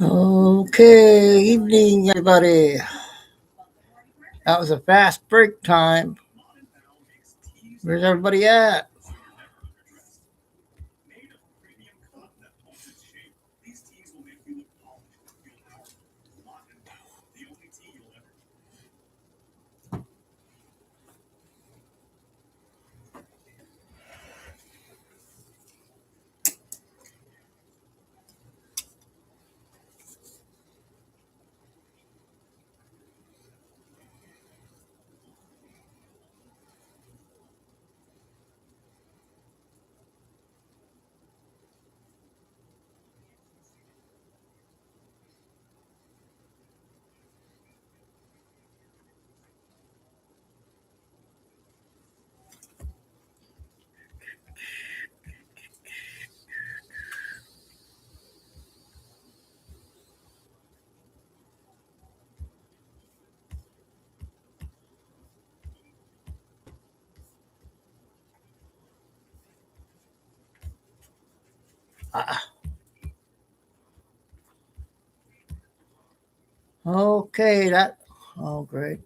Okay, evening, everybody. That was a fast break time. Where's everybody at? Okay, that. Oh, great.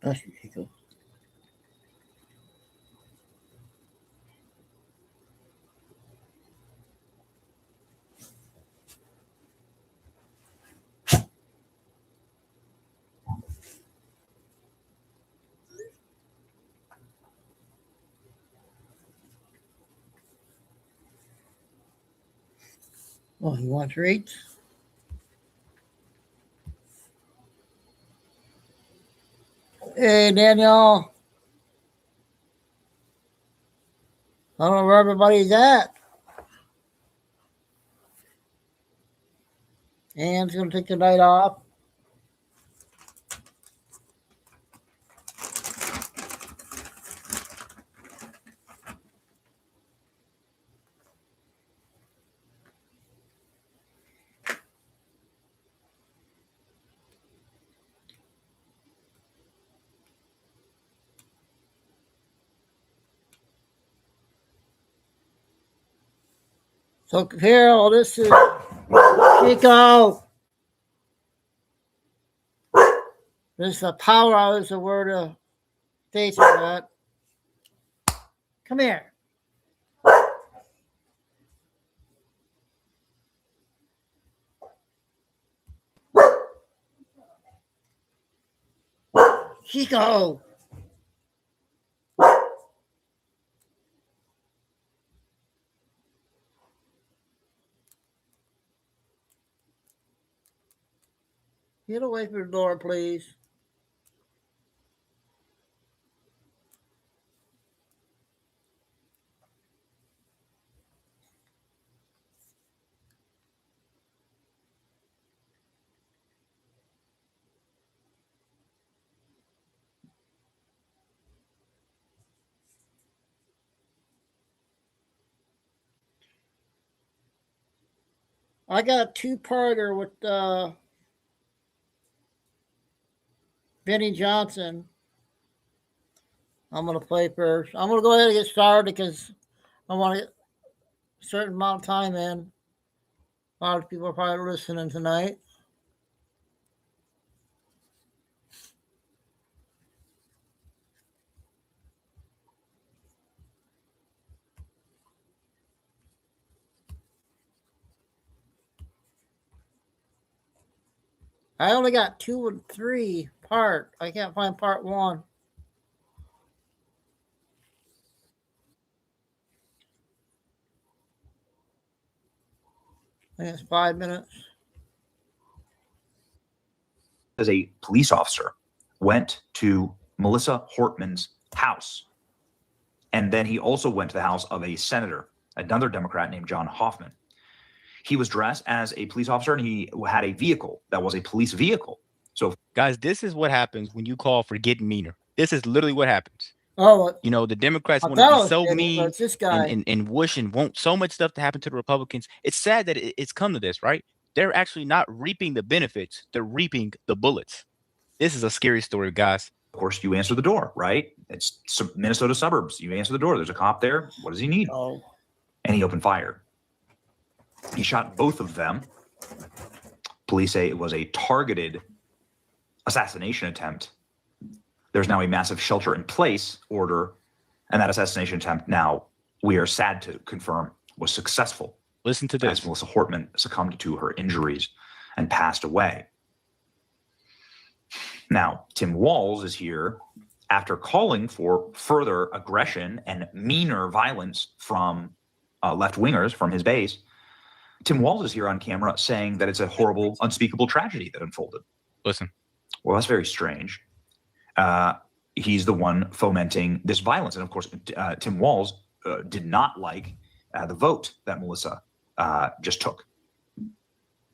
That's Chico. Oh, you want treats? Hey, Daniel. I don't know where everybody's at. Anne's going to take the night off. So, Carol, this is Chico. This is the power hour, is the word of station at. Come here. Chico. Get away from the door, please. I got a two-parter with Benny Johnson. I'm going to play first. I'm going to go ahead and get started because I want to get a certain amount of time in. A lot of people are probably listening tonight. I only got 2 and 3 part. I can't find part 1. I think it's 5 minutes. As a police officer, went to Melissa Hortman's house. And then he also went to the house of a senator, another Democrat named John Hoffman. He was dressed as a police officer and he had a vehicle that was a police vehicle. So, guys, this is what happens when you call for getting meaner. This is literally what happens. Oh, you know, the Democrats want to be so mean this guy. and wish and want so much stuff to happen to the Republicans. It's sad that it's come to this, right? they're actually not reaping the benefits, they're reaping the bullets. This is a scary story, guys. Of course, you answer the door, right? It's Minnesota suburbs. You answer the door. There's a cop there. What does he need? Oh, And he opened fire. He shot both of them. Police say it was a targeted assassination attempt. There's now a massive shelter-in-place order, and that assassination attempt now, we are sad to confirm, was successful. Listen to this. As Melissa Hortman succumbed to her injuries and passed away. Now, Tim Walz is here after calling for further aggression and meaner violence from left-wingers from his base. Tim Walz is here on camera saying that it's a horrible, unspeakable tragedy that unfolded. Listen. Well, that's very strange. He's the one fomenting this violence. And of course, Tim Walz did not like the vote that Melissa just took.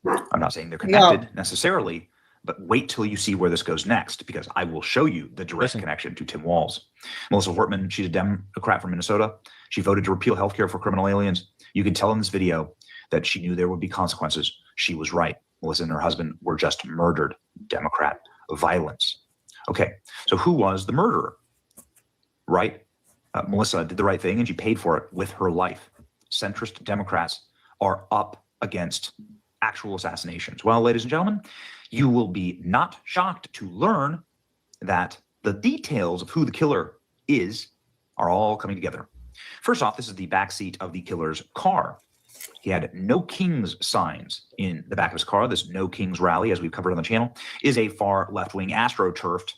I'm not saying they're connected necessarily, but wait till you see where this goes next, because I will show you the direct connection to Tim Walz. Melissa Hortman, she's a Democrat from Minnesota. She voted to repeal healthcare for criminal aliens. You can tell in this video that she knew there would be consequences. She was right. Melissa and her husband were just murdered. Democrat violence. Okay, so who was the murderer? Right? Melissa did the right thing, and she paid for it with her life. Centrist Democrats are up against actual assassinations. Well, ladies and gentlemen, you will be not shocked to learn that the details of who the killer is are all coming together. First off, this is the backseat of the killer's car. He had no Kings signs in the back of his car. This No Kings rally, as we've covered on the channel, is a far left-wing astroturfed,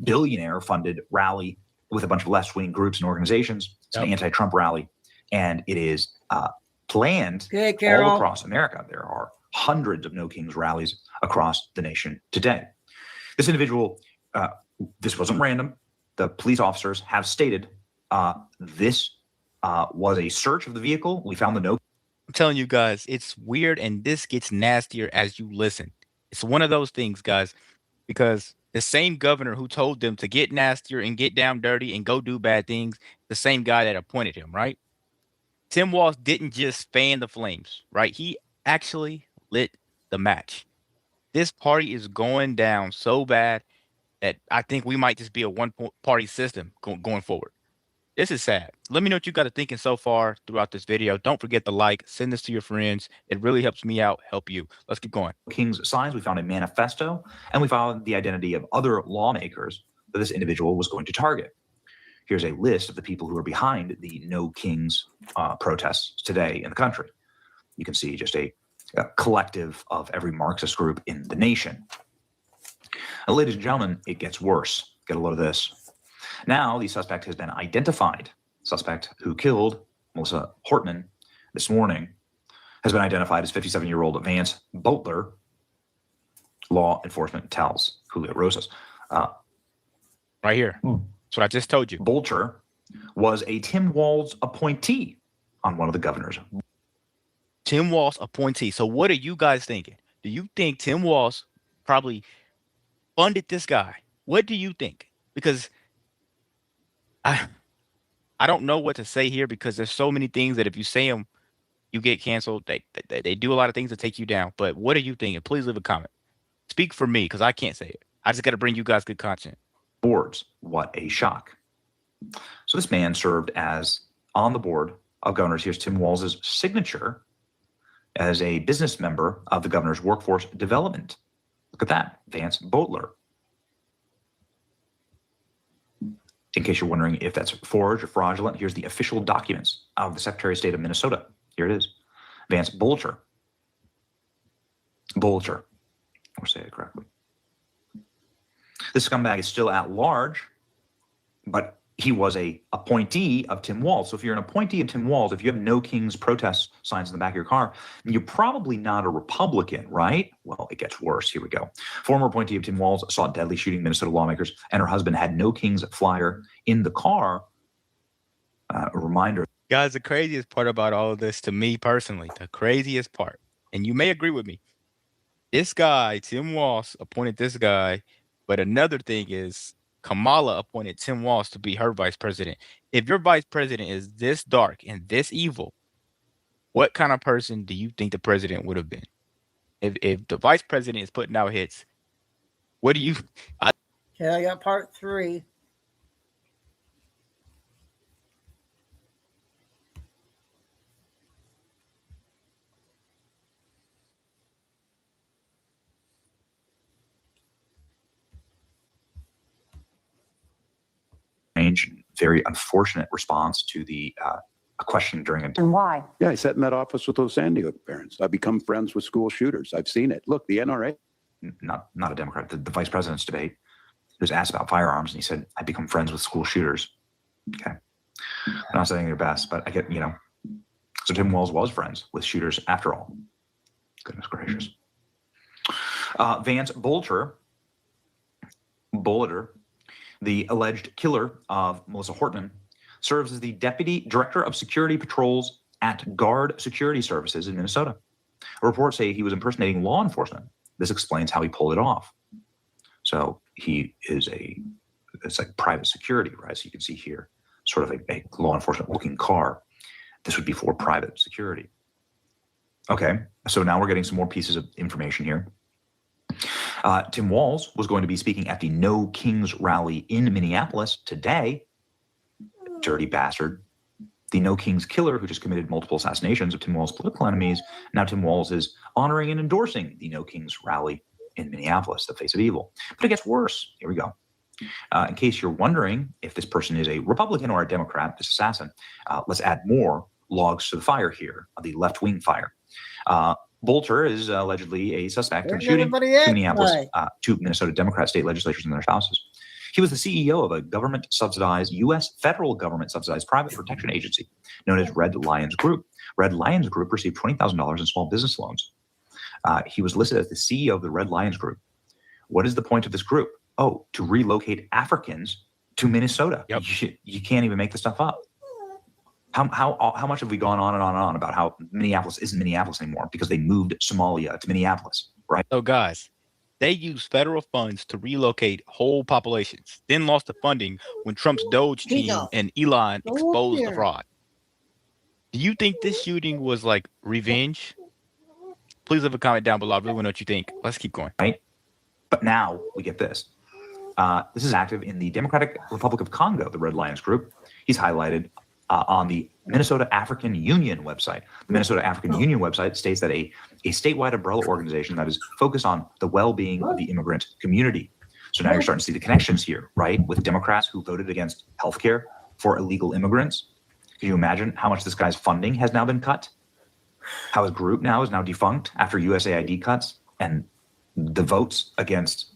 billionaire-funded rally with a bunch of left-wing groups and organizations. It's an anti-Trump rally, and it is planned all across America. There are hundreds of No Kings rallies across the nation today. This individual, this wasn't random. The police officers have stated this was a search of the vehicle. We found the no. I'm telling you guys, it's weird, and this gets nastier as you listen. It's one of those things, guys, because the same governor who told them to get nastier and get down dirty and go do bad things, the same guy that appointed him, right? Tim Walz didn't just fan the flames, right? He actually lit the match. This party is going down so bad that I think we might just be a one-party system going forward. This is sad. Let me know what you got thinking so far throughout this video. Don't forget to like, send this to your friends. It really helps me out, help you. Let's keep going. King's signs, we found a manifesto, and we found the identity of other lawmakers that this individual was going to target. Here's a list of the people who are behind the No Kings protests today in the country. You can see just a collective of every Marxist group in the nation. Now, ladies and gentlemen, it gets worse. Get a load of this. Now, the suspect has been identified. Suspect who killed Melissa Hortman this morning has been identified as 57-year-old Vance Boatler. Law enforcement tells Julio Rosas. Right here. That's what I just told you. Bolcher was a Tim Walz appointee on one of the governors. Tim Walz appointee. So what are you guys thinking? Do you think Tim Walz probably funded this guy? What do you think? Because I don't know what to say here, because there's so many things that if you say them, you get canceled. They do a lot of things to take you down. But what are you thinking? Please leave a comment. Speak for me, because I can't say it. I just got to bring you guys good content. Boards. What a shock. So this man served as on the board of governors. Here's Tim Walz's signature as a business member of the governor's workforce development. Look at that. Vance Boatler. In case you're wondering if that's forged or fraudulent, here's the official documents of the Secretary of State of Minnesota. Here it is. Vance Bolcher. Bolcher. I'll say it correctly. This scumbag is still at large, but he was a appointee of Tim Walz. So if you're an appointee of Tim Walz, if you have No Kings protest signs in the back of your car, you're probably not a Republican, right? Well, it gets worse. Here we go. Former appointee of Tim Walz saw deadly shooting Minnesota lawmakers, and her husband had No Kings flyer in the car. A reminder. Guys, the craziest part about all of this, to me personally, the craziest part, and you may agree with me, this guy, Tim Walz, appointed this guy, but another thing is Kamala appointed Tim Walz to be her vice president. If your vice president is this dark and this evil, what kind of person do you think the president would have been? If the vice president is putting out hits, what do you? Okay, I got part 3. Very unfortunate response to the a question during a. And why? Yeah, I sat in that office with those Sandy Hook parents. I've become friends with school shooters. I've seen it. Look, the NRA. Not a Democrat, the vice president's debate. He was asked about firearms, and he said, "I become friends with school shooters." Okay, I'm not saying they're best, but I get, you know. So Tim Walz was friends with shooters after all. Goodness gracious. Vance Bolter, the alleged killer of Melissa Hortman, serves as the deputy director of security patrols at Guard Security Services in Minnesota. Reports say he was impersonating law enforcement. This explains how he pulled it off. So he is it's like private security, right? So you can see here, sort of a law enforcement looking car. This would be for private security. Okay, so now we're getting some more pieces of information here. Tim Walz was going to be speaking at the No Kings rally in Minneapolis today. Dirty bastard. The No Kings killer who just committed multiple assassinations of Tim Walz's political enemies. Now Tim Walz is honoring and endorsing the No Kings rally in Minneapolis, the face of evil. But it gets worse. Here we go. In case you're wondering if this person is a Republican or a Democrat, this assassin, let's add more logs to the fire here, the left-wing fire. Bolter is allegedly a suspect in shooting two Minnesota Democrat state legislators in their houses. He was the CEO of a government-subsidized, U.S. federal government-subsidized private protection agency known as Red Lions Group. Red Lions Group received $20,000 in small business loans. He was listed as the CEO of the Red Lions Group. What is the point of this group? Oh, to relocate Africans to Minnesota. Yep. You can't even make this stuff up. How much have we gone on and on and on about how Minneapolis isn't Minneapolis anymore because they moved Somalia to Minneapolis, right? So guys, they used federal funds to relocate whole populations, then lost the funding when Trump's Doge team and Elon exposed the fraud. Do you think this shooting was like revenge? Please leave a comment down below. I really want to know what you think. Let's keep going. Right? But now we get this. This is active in the Democratic Republic of Congo, the Red Lions Group. He's highlighted on the Minnesota African Union website. The Minnesota African Union website states that a statewide umbrella organization that is focused on the well-being of the immigrant community. So now you're starting to see the connections here, right? With Democrats who voted against healthcare for illegal immigrants. Can you imagine how much this guy's funding has now been cut? How his group now is defunct after USAID cuts and the votes against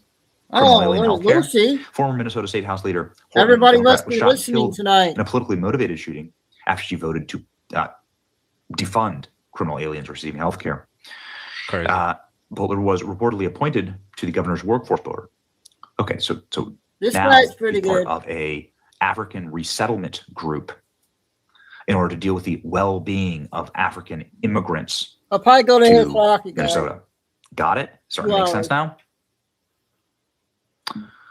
alien healthcare. Lucy. Former Minnesota State House Leader Hortman, everybody Democrat, must be listening tonight. In a politically motivated shooting after she voted to defund criminal aliens receiving healthcare. Butler was reportedly appointed to the governor's workforce board. Okay, so this now guy's pretty he's part good. of a African resettlement group in order to deal with the well-being of African immigrants. I'll probably go to his hockey guy. Minnesota. Got it? Starting to make sense now?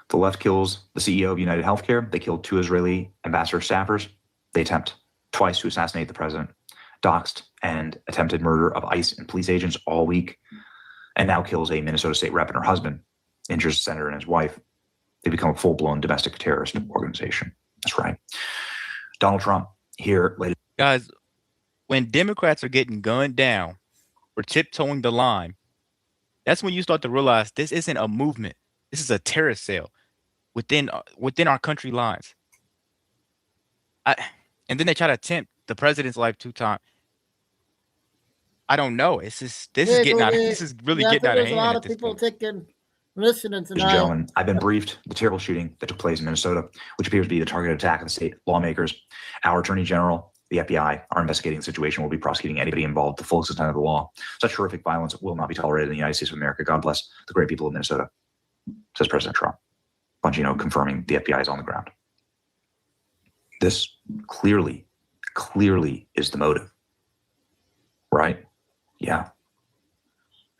The left kills the CEO of United Healthcare. They killed 2 Israeli ambassador staffers. They attempt twice to assassinate the president, doxed and attempted murder of ICE and police agents all week, and now kills a Minnesota state rep and her husband, injures a senator and his wife. They become a full-blown domestic terrorist organization. That's right. Donald Trump here, ladies. Guys, when Democrats are getting gunned down for tiptoeing the line, that's when you start to realize this isn't a movement. This is a terrorist cell within our country lines. And then they try to tempt the president's life 2 times. I don't know. This is getting out. This is really getting out of hand. There's a lot of people listening tonight. Ladies and gentlemen, I've been briefed the terrible shooting that took place in Minnesota, which appears to be the targeted attack of the state lawmakers. Our Attorney General, the FBI, are investigating the situation. We'll be prosecuting anybody involved to the full extent of the law. Such horrific violence will not be tolerated in the United States of America. God bless the great people of Minnesota, says President Trump. Bongino confirming the FBI is on the ground. This clearly is the motive, right? Yeah.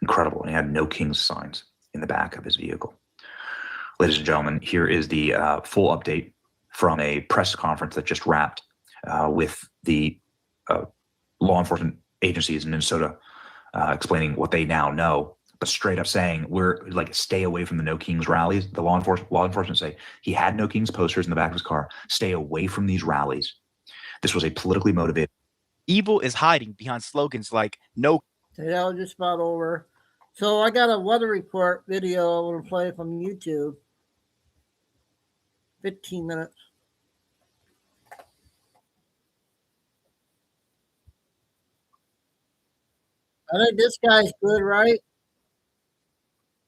Incredible. And he had No Kings signs in the back of his vehicle. Ladies and gentlemen, here is the full update from a press conference that just wrapped with the law enforcement agencies in Minnesota explaining what they now know. straight up saying we're like, stay away from the No Kings rallies. The law enforcement say he had No Kings posters in the back of his car. Stay away from these rallies. This was a politically motivated. Evil is hiding behind slogans like "No." Yeah, just about over. So I got a weather report video I'm going to play from YouTube. 15 minutes. I think this guy's good, right?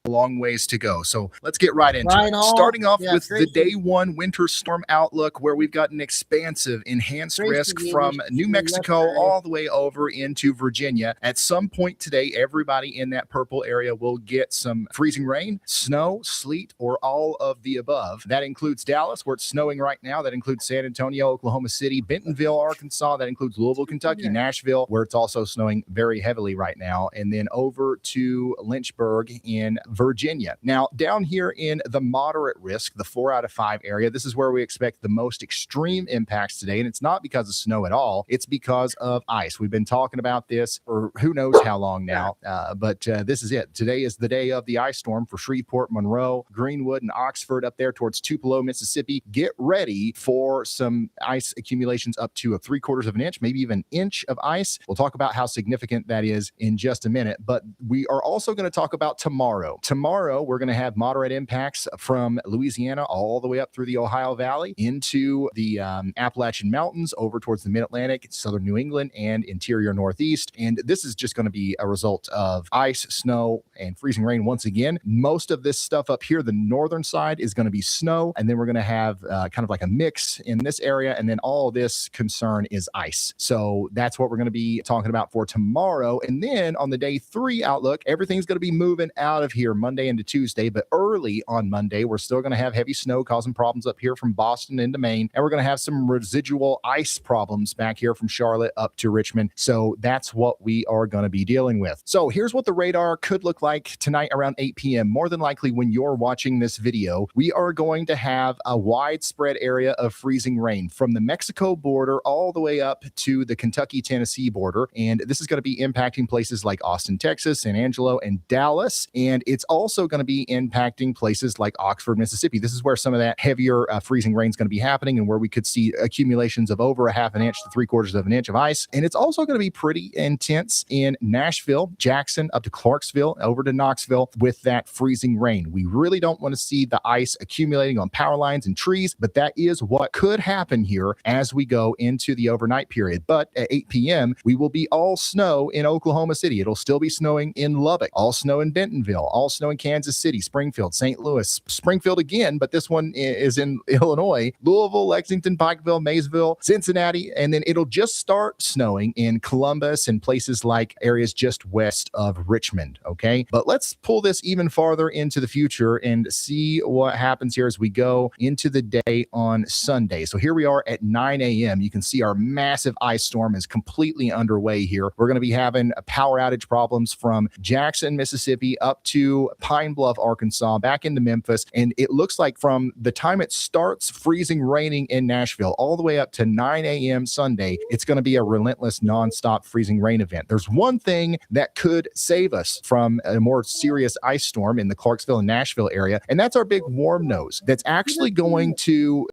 A long ways to go. So let's get right into Right it. on. Starting off Yeah, with the Tracy. day one winter storm outlook, where we've got an expansive enhanced Tracy risk gave from this to New me Mexico yesterday. all the way over into Virginia. At some point today, everybody in that purple area will get some freezing rain, snow, sleet, or all of the above. That includes Dallas, where it's snowing right now. That includes San Antonio, Oklahoma City, Bentonville, Arkansas. That includes Louisville, Kentucky, Nashville, where it's also snowing very heavily right now. And then over to Lynchburg in Virginia. Now, down here in the moderate risk, the 4 out of 5 area, this is where we expect the most extreme impacts today. And it's not because of snow at all. It's because of ice. We've been talking about this for who knows how long now, but this is it. Today is the day of the ice storm for Shreveport, Monroe, Greenwood, and Oxford up there towards Tupelo, Mississippi. Get ready for some ice accumulations up to 3/4 of an inch, maybe even an inch of ice. We'll talk about how significant that is in just a minute, but we are also going to talk about tomorrow. Tomorrow, we're going to have moderate impacts from Louisiana all the way up through the Ohio Valley into the Appalachian Mountains over towards the Mid-Atlantic, southern New England, and interior Northeast. And this is just going to be a result of ice, snow, and freezing rain once again. Most of this stuff up here, the northern side, is going to be snow, and then we're going to have kind of like a mix in this area, and then all of this concern is ice. So that's what we're going to be talking about for tomorrow. And then on the day 3 outlook, everything's going to be moving out of here Monday into Tuesday, but early on Monday, we're still going to have heavy snow causing problems up here from Boston into Maine, and we're going to have some residual ice problems back here from Charlotte up to Richmond. So that's what we are going to be dealing with. So here's what the radar could look like tonight around 8 p.m. More than likely, when you're watching this video, we are going to have a widespread area of freezing rain from the Mexico border all the way up to the Kentucky-Tennessee border. And this is going to be impacting places like Austin, Texas, San Angelo, and Dallas. And it's also going to be impacting places like Oxford, Mississippi. This is where some of that heavier freezing rain is going to be happening, and where we could see accumulations of over 1/2 inch to 3/4 of an inch of ice. And it's also going to be pretty intense in Nashville, Jackson, up to Clarksville, over to Knoxville with that freezing rain. We really don't want to see the ice accumulating on power lines and trees, but that is what could happen here as we go into the overnight period. But at 8 p.m., we will be all snow in Oklahoma City. It'll still be snowing in Lubbock, all snow in Bentonville, all snow in Kansas City, Springfield, St. Louis, Springfield again, but this one is in Illinois, Louisville, Lexington, Pikeville, Maysville, Cincinnati, and then it'll just start snowing in Columbus and places like areas just west of Richmond, okay? But let's pull this even farther into the future and see what happens here as we go into the day on Sunday. So here we are at 9 a.m. You can see our massive ice storm is completely underway here. We're going to be having power outage problems from Jackson, Mississippi, up to Pine Bluff, Arkansas, back into Memphis. And it looks like from the time it starts freezing raining in Nashville all the way up to 9 a.m. Sunday, it's going to be a relentless nonstop freezing rain event. There's one thing that could save us from a more serious ice storm in the Clarksville and Nashville area, and that's our big warm nose that's actually going to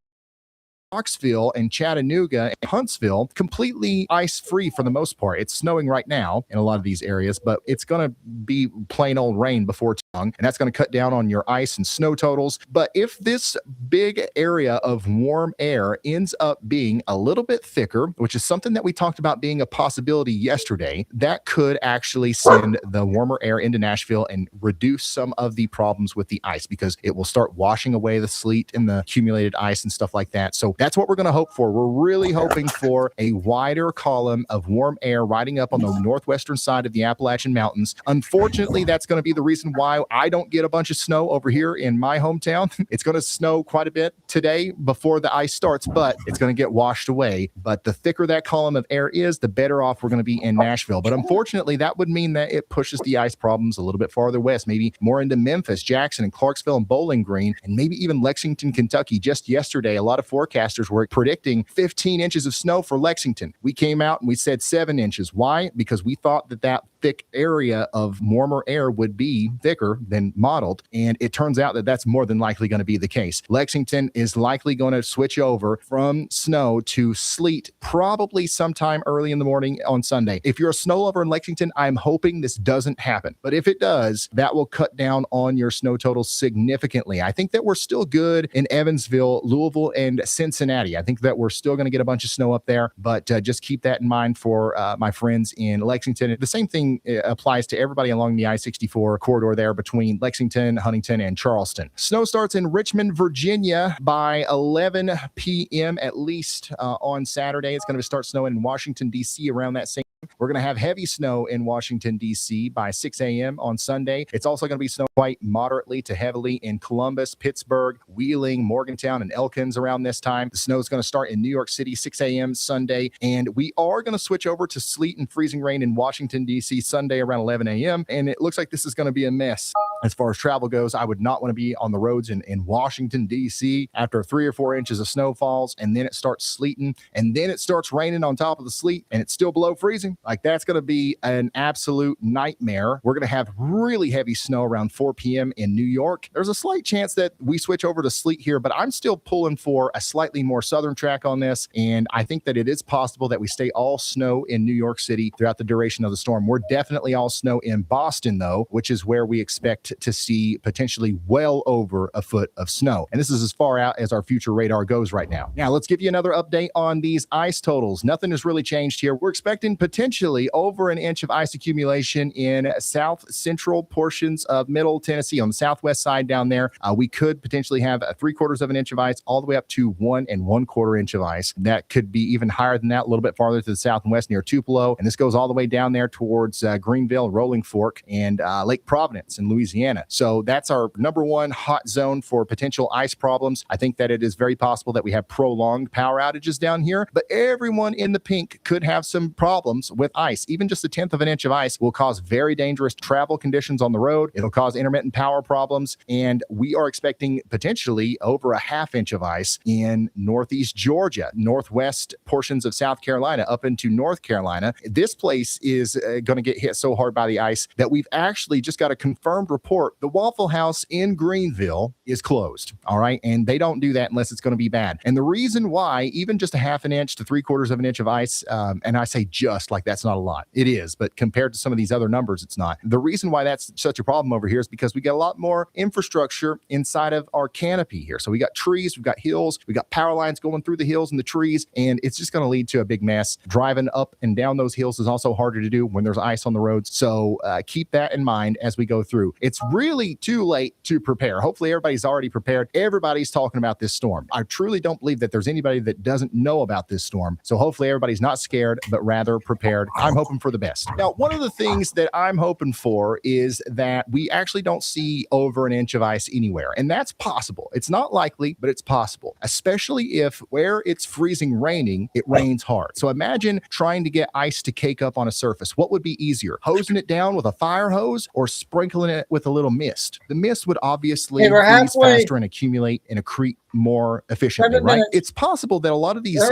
Knoxville and Chattanooga and Huntsville completely ice-free for the most part. It's snowing right now in a lot of these areas, but it's going to be plain old rain before too long, and that's going to cut down on your ice and snow totals. But if this big area of warm air ends up being a little bit thicker, which is something that we talked about being a possibility yesterday, that could actually send the warmer air into Nashville and reduce some of the problems with the ice, because it will start washing away the sleet and the accumulated ice and stuff like that. So that's what we're going to hope for. We're really hoping for a wider column of warm air riding up on the northwestern side of the Appalachian Mountains. Unfortunately, that's going to be the reason why I don't get a bunch of snow over here in my hometown. It's going to snow quite a bit today before the ice starts, but it's going to get washed away. But the thicker that column of air is, the better off we're going to be in Nashville. But unfortunately, that would mean that it pushes the ice problems a little bit farther west, maybe more into Memphis, Jackson, and Clarksville, and Bowling Green, and maybe even Lexington, Kentucky. Just yesterday, a lot of forecasters were predicting 15 inches of snow for Lexington. We came out and we said 7 inches. Why? Because we thought that thick area of warmer air would be thicker than modeled. And it turns out that that's more than likely going to be the case. Lexington is likely going to switch over from snow to sleet probably sometime early in the morning on Sunday. If you're a snow lover in Lexington, I'm hoping this doesn't happen. But if it does, that will cut down on your snow totals significantly. I think that we're still good in Evansville, Louisville, and Cincinnati. I think that we're still going to get a bunch of snow up there, but just keep that in mind for my friends in Lexington. The same thing applies to everybody along the I-64 corridor there between Lexington, Huntington, and Charleston. Snow starts in Richmond, Virginia by 11 p.m. at least on Saturday. It's going to start snowing in Washington, D.C. around that same. We're going to have heavy snow in Washington, D.C. by 6 a.m. on Sunday. It's also going to be snow quite moderately to heavily in Columbus, Pittsburgh, Wheeling, Morgantown, and Elkins around this time. The snow is going to start in New York City, 6 a.m. Sunday. And we are going to switch over to sleet and freezing rain in Washington, D.C. Sunday around 11 a.m. And it looks like this is going to be a mess. As far as travel goes, I would not want to be on the roads in Washington, D.C. after 3 or 4 inches of snow falls, and then it starts sleeting, and then it starts raining on top of the sleet, and it's still below freezing. Like, that's going to be an absolute nightmare. We're going to have really heavy snow around 4 p.m. in New York. There's a slight chance that we switch over to sleet here, but I'm still pulling for a slightly more southern track on this, and I think that it is possible that we stay all snow in New York City throughout the duration of the storm. We're definitely all snow in Boston, though, which is where we expect to see potentially well over a foot of snow. And this is as far out as our future radar goes right now. Now, let's give you another update on these ice totals. Nothing has really changed here. We're expecting potentially over an inch of ice accumulation in south central portions of middle Tennessee on the southwest side down there. We could potentially have 3/4 of an inch of ice all the way up to 1 1/4 inch of ice. That could be even higher than that, a little bit farther to the south and west near Tupelo. And this goes all the way down there towards Greenville, Rolling Fork, and Lake Providence in Louisiana. So that's our number one hot zone for potential ice problems. I think that it is very possible that we have prolonged power outages down here, but everyone in the pink could have some problems with ice. Even just 1/10 of an inch of ice will cause very dangerous travel conditions on the road. It'll cause intermittent power problems, and we are expecting potentially over 1/2 inch of ice in northeast Georgia, northwest portions of South Carolina, up into North Carolina. This place is going to get hit so hard by the ice that we've actually just got a confirmed report. The Waffle House in Greenville is closed, all right? And they don't do that unless it's going to be bad. And the reason why, even just 1/2 an inch to 3/4 of an inch of ice, and I say just like that's not a lot. It is, but compared to some of these other numbers, it's not. The reason why that's such a problem over here is because we got a lot more infrastructure inside of our canopy here. So we got trees, we've got hills, we got power lines going through the hills and the trees, and it's just going to lead to a big mess. Driving up and down those hills is also harder to do when there's ice on the roads. So keep that in mind as we go through. It's really too late to prepare. Hopefully everybody's already prepared. Everybody's talking about this storm. I truly don't believe that there's anybody that doesn't know about this storm. So hopefully everybody's not scared, but rather prepared. I'm hoping for the best. Now, one of the things that I'm hoping for is that we actually don't see over an inch of ice anywhere. And that's possible. It's not likely, but it's possible, especially if where it's freezing raining, it rains hard. So imagine trying to get ice to cake up on a surface. What would be easier, hosing it down with a fire hose or sprinkling it with a little mist? The mist would obviously freeze faster and accumulate and accrete more efficiently, right? It's possible that a lot of these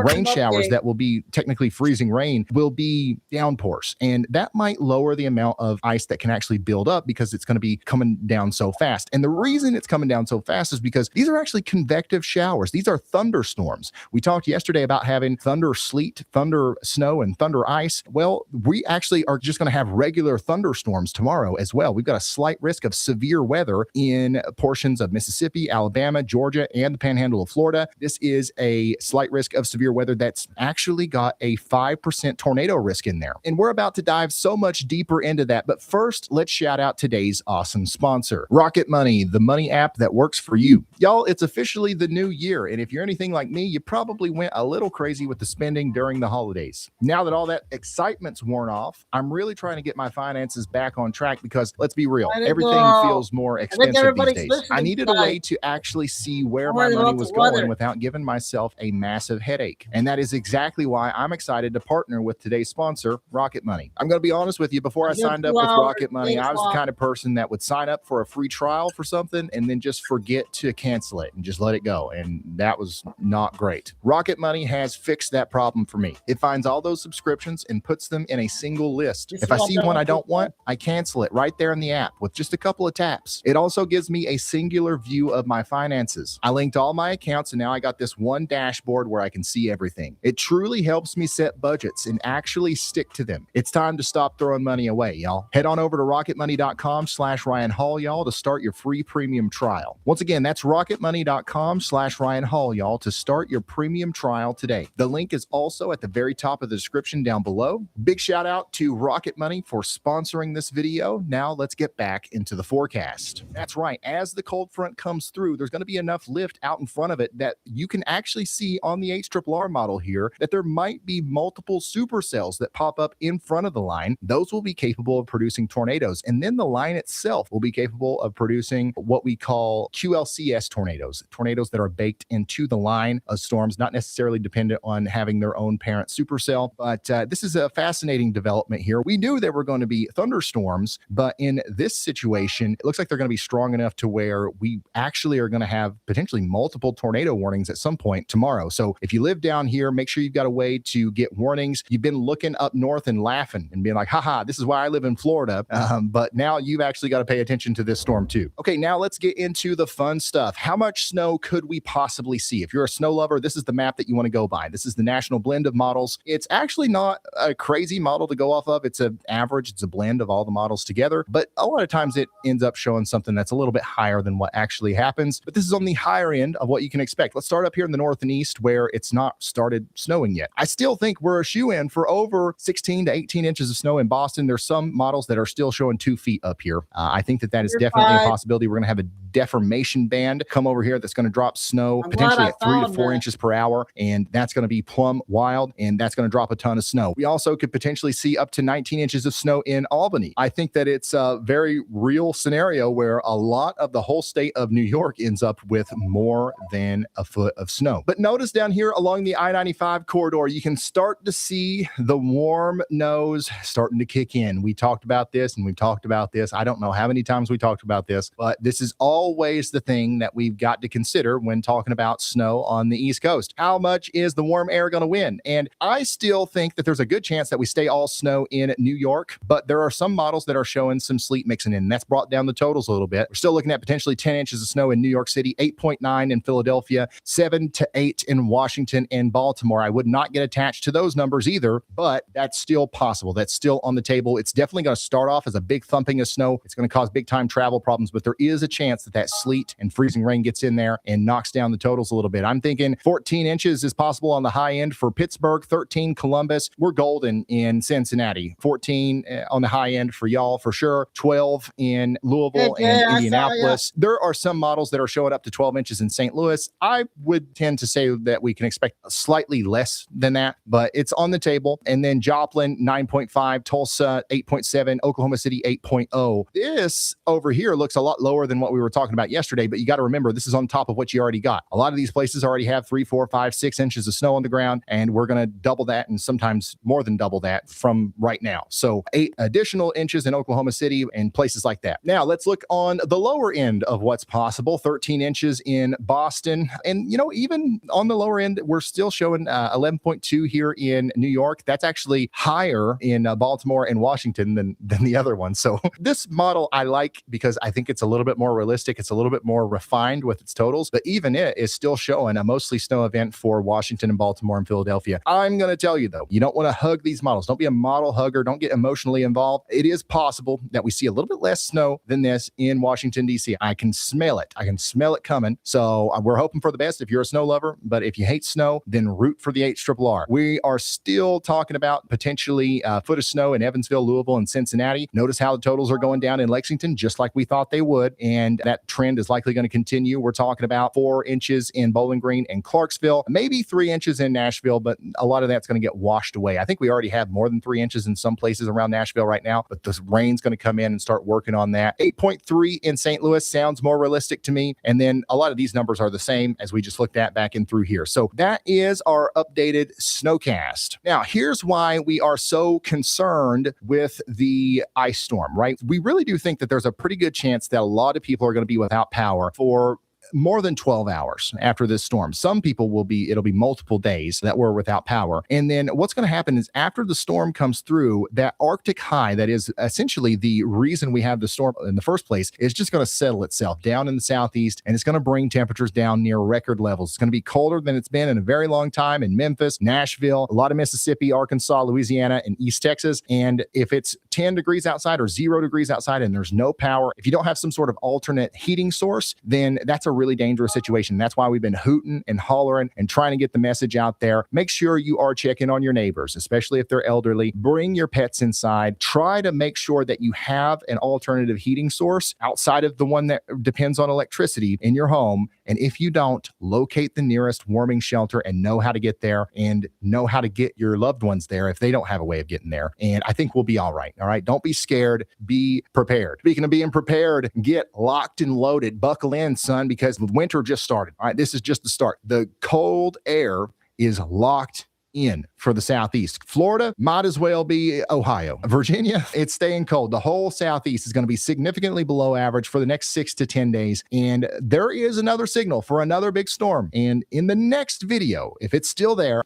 rain showers that will be technically freezing rain will be downpours, and that might lower the amount of ice that can actually build up because it's going to be coming down so fast. And the reason it's coming down so fast is because these are actually convective showers. These are thunderstorms. We talked yesterday about having thunder sleet, thunder snow, and thunder ice. Well, we actually are just going to have regular thunderstorms tomorrow as well. We've got a slight risk of severe weather in portions of Mississippi, Alabama, Georgia, and the panhandle of Florida. This is a slight risk of severe weather that's actually got a 5% tornado risk in there. And we're about to dive so much deeper into that. But first, let's shout out today's awesome sponsor, Rocket Money, the money app that works for you. Y'all, it's officially the new year. And if you're anything like me, you probably went a little crazy with the spending during the holidays. Now that all that excitement's worn off, I'm really trying to get my finances back on track because let's be real, everything feels more expensive these days. I needed a way to actually see where where my worried money about was the weather. going without giving myself a massive headache. And that is exactly why I'm excited to partner with today's sponsor, Rocket Money. I'm going to be honest with you, before I signed up with Rocket Money, I was the kind of person that would sign up for a free trial for something and then just forget to cancel it and just let it go. And that was not great. Rocket Money has fixed that problem for me. It finds all those subscriptions and puts them in a single list. If I see one I don't want, I cancel it right there in the app with just a couple of taps. It also gives me a singular view of my finances. I linked all my accounts and now I got this one dashboard where I can see everything. It truly helps me set budgets and actually stick to them. It's time to stop throwing money away, y'all. Head on over to rocketmoney.com/Ryan Hall, y'all, to start your free premium trial. Once again, that's rocketmoney.com/Ryan Hall, y'all, to start your premium trial today. The link is also at the very top of the description down below. Big shout out to Rocket Money for sponsoring this video. Now let's get back into the forecast. That's right. As the cold front comes through, there's going to be enough lift out in front of it that you can actually see on the HRRR model here that there might be multiple supercells that pop up in front of the line. Those will be capable of producing tornadoes. And then the line itself will be capable of producing what we call QLCS tornadoes, tornadoes that are baked into the line of storms, not necessarily dependent on having their own parent supercell. But this is a fascinating development here. We knew there were going to be thunderstorms, but in this situation, it looks like they're going to be strong enough to where we actually are going to have potentially multiple tornado warnings at some point tomorrow. So if you live down here, make sure you've got a way to get warnings. You've been looking up north and laughing and being like, haha, this is why I live in Florida. But now you've actually got to pay attention to this storm too. Okay, now let's get into the fun stuff. How much snow could we possibly see? If you're a snow lover, this is the map that you want to go by. This is the national blend of models. It's actually not a crazy model to go off of. It's an average. It's a blend of all the models together. But a lot of times it ends up showing something that's a little bit higher than what actually happens. But this is on the higher end of what you can expect. Let's start up here in the north and east where it's not started snowing yet. I still think we're a shoe-in for over 16 to 18 inches of snow in Boston. There's some models that are still showing 2 feet up here. I think that is definitely a possibility. We're going to have a deformation band come over here that's going to drop snow potentially at 3 to 4 inches per hour. And that's going to be plumb wild. And that's going to drop a ton of snow. We also could potentially see up to 19 inches of snow in Albany. I think that it's a very real scenario where a lot of the whole state of New York ends up with more than a foot of snow. But notice down here along the I-95 corridor, you can start to see the warm nose starting to kick in. We talked about this and we've talked about this. I don't know how many times we talked about this, but this is always the thing that we've got to consider when talking about snow on the East Coast. How much is the warm air going to win? And I still think that there's a good chance that we stay all snow in New York, but there are some models that are showing some sleet mixing in. That's brought down the totals a little bit. We're still looking at potentially 10 inches of snow in New York City, 8.9 in Philadelphia, 7 to 8 in Washington and Baltimore. I would not get attached to those numbers either, but that's still possible. That's still on the table. It's definitely going to start off as a big thumping of snow. It's going to cause big time travel problems, but there is a chance that sleet and freezing rain gets in there and knocks down the totals a little bit. I'm thinking 14 inches is possible on the high end for Pittsburgh, 13 Columbus. We're golden in Cincinnati. 14 on the high end for y'all for sure. 12 in Louisville and Indianapolis. There are some models that are showing up to 12 inches in St. Louis. I would tend to say that we can expect slightly less than that, but it's on the table. And then Joplin, 9.5, Tulsa, 8.7, Oklahoma City, 8.0. This over here looks a lot lower than what we were talking about yesterday, but you got to remember, this is on top of what you already got. A lot of these places already have 3, 4, 5, 6 inches of snow on the ground, and we're going to double that and sometimes more than double that from right now. So 8 additional inches in Oklahoma City and places like that. Now let's look on the lower end of what's possible. 13 inches in Boston. And, you know, even on the lower end, we're still showing 11.2 here in New York. That's actually higher in Baltimore and Washington than the other one. So this model I like because I think it's a little bit more realistic. It's a little bit more refined with its totals, but even it is still showing a mostly snow event for Washington and Baltimore and Philadelphia. I'm going to tell you though, you don't want to hug these models. Don't be a model hugger. Don't get emotionally involved. It is possible that we see a little bit less snow than this in Washington, D.C. I can smell it. I can smell it coming. So we're hoping for the best if you're a snow lover, but if you hate snow, then root for the HRRR. We are still talking about potentially a foot of snow in Evansville, Louisville, and Cincinnati. Notice how the totals are going down in Lexington, just like we thought they would. And that trend is likely going to continue. We're talking about 4 inches in Bowling Green and Clarksville, maybe 3 inches in Nashville, but a lot of that's going to get washed away. I think we already have more than 3 inches in some places around Nashville right now, but the rain's going to come in and start working on that. 8.3 in St. Louis sounds more realistic to me. And then a lot of lot of these numbers are the same as we just looked at back in through here. So that is our updated snowcast. Now, here's why we are so concerned with the ice storm, right? We really do think that there's a pretty good chance that a lot of people are going to be without power for more than 12 hours after this storm. Some people it'll be multiple days that we're without power. And then what's going to happen is after the storm comes through, that Arctic high that is essentially the reason we have the storm in the first place is just going to settle itself down in the southeast, and it's going to bring temperatures down near record levels. It's going to be colder than it's been in a very long time in Memphis, Nashville, a lot of Mississippi, Arkansas, Louisiana, and East Texas. And if it's 10 degrees outside or 0 degrees outside and there's no power, if you don't have some sort of alternate heating source, then that's a really dangerous situation. That's why we've been hooting and hollering and trying to get the message out there. Make sure you are checking on your neighbors, especially if they're elderly. Bring your pets inside. Try to make sure that you have an alternative heating source outside of the one that depends on electricity in your home. And if you don't, locate the nearest warming shelter and know how to get there and know how to get your loved ones there if they don't have a way of getting there. And I think we'll be all right. All right. Don't be scared. Be prepared. Speaking of being prepared, get locked and loaded. Buckle in, son, because winter just started. All right. This is just the start. The cold air is locked in for the southeast. Florida might as well be Ohio. Virginia, it's staying cold. The whole southeast is going to be significantly below average for the next 6 to 10 days. And there is another signal for another big storm. And in the next video, if it's still there.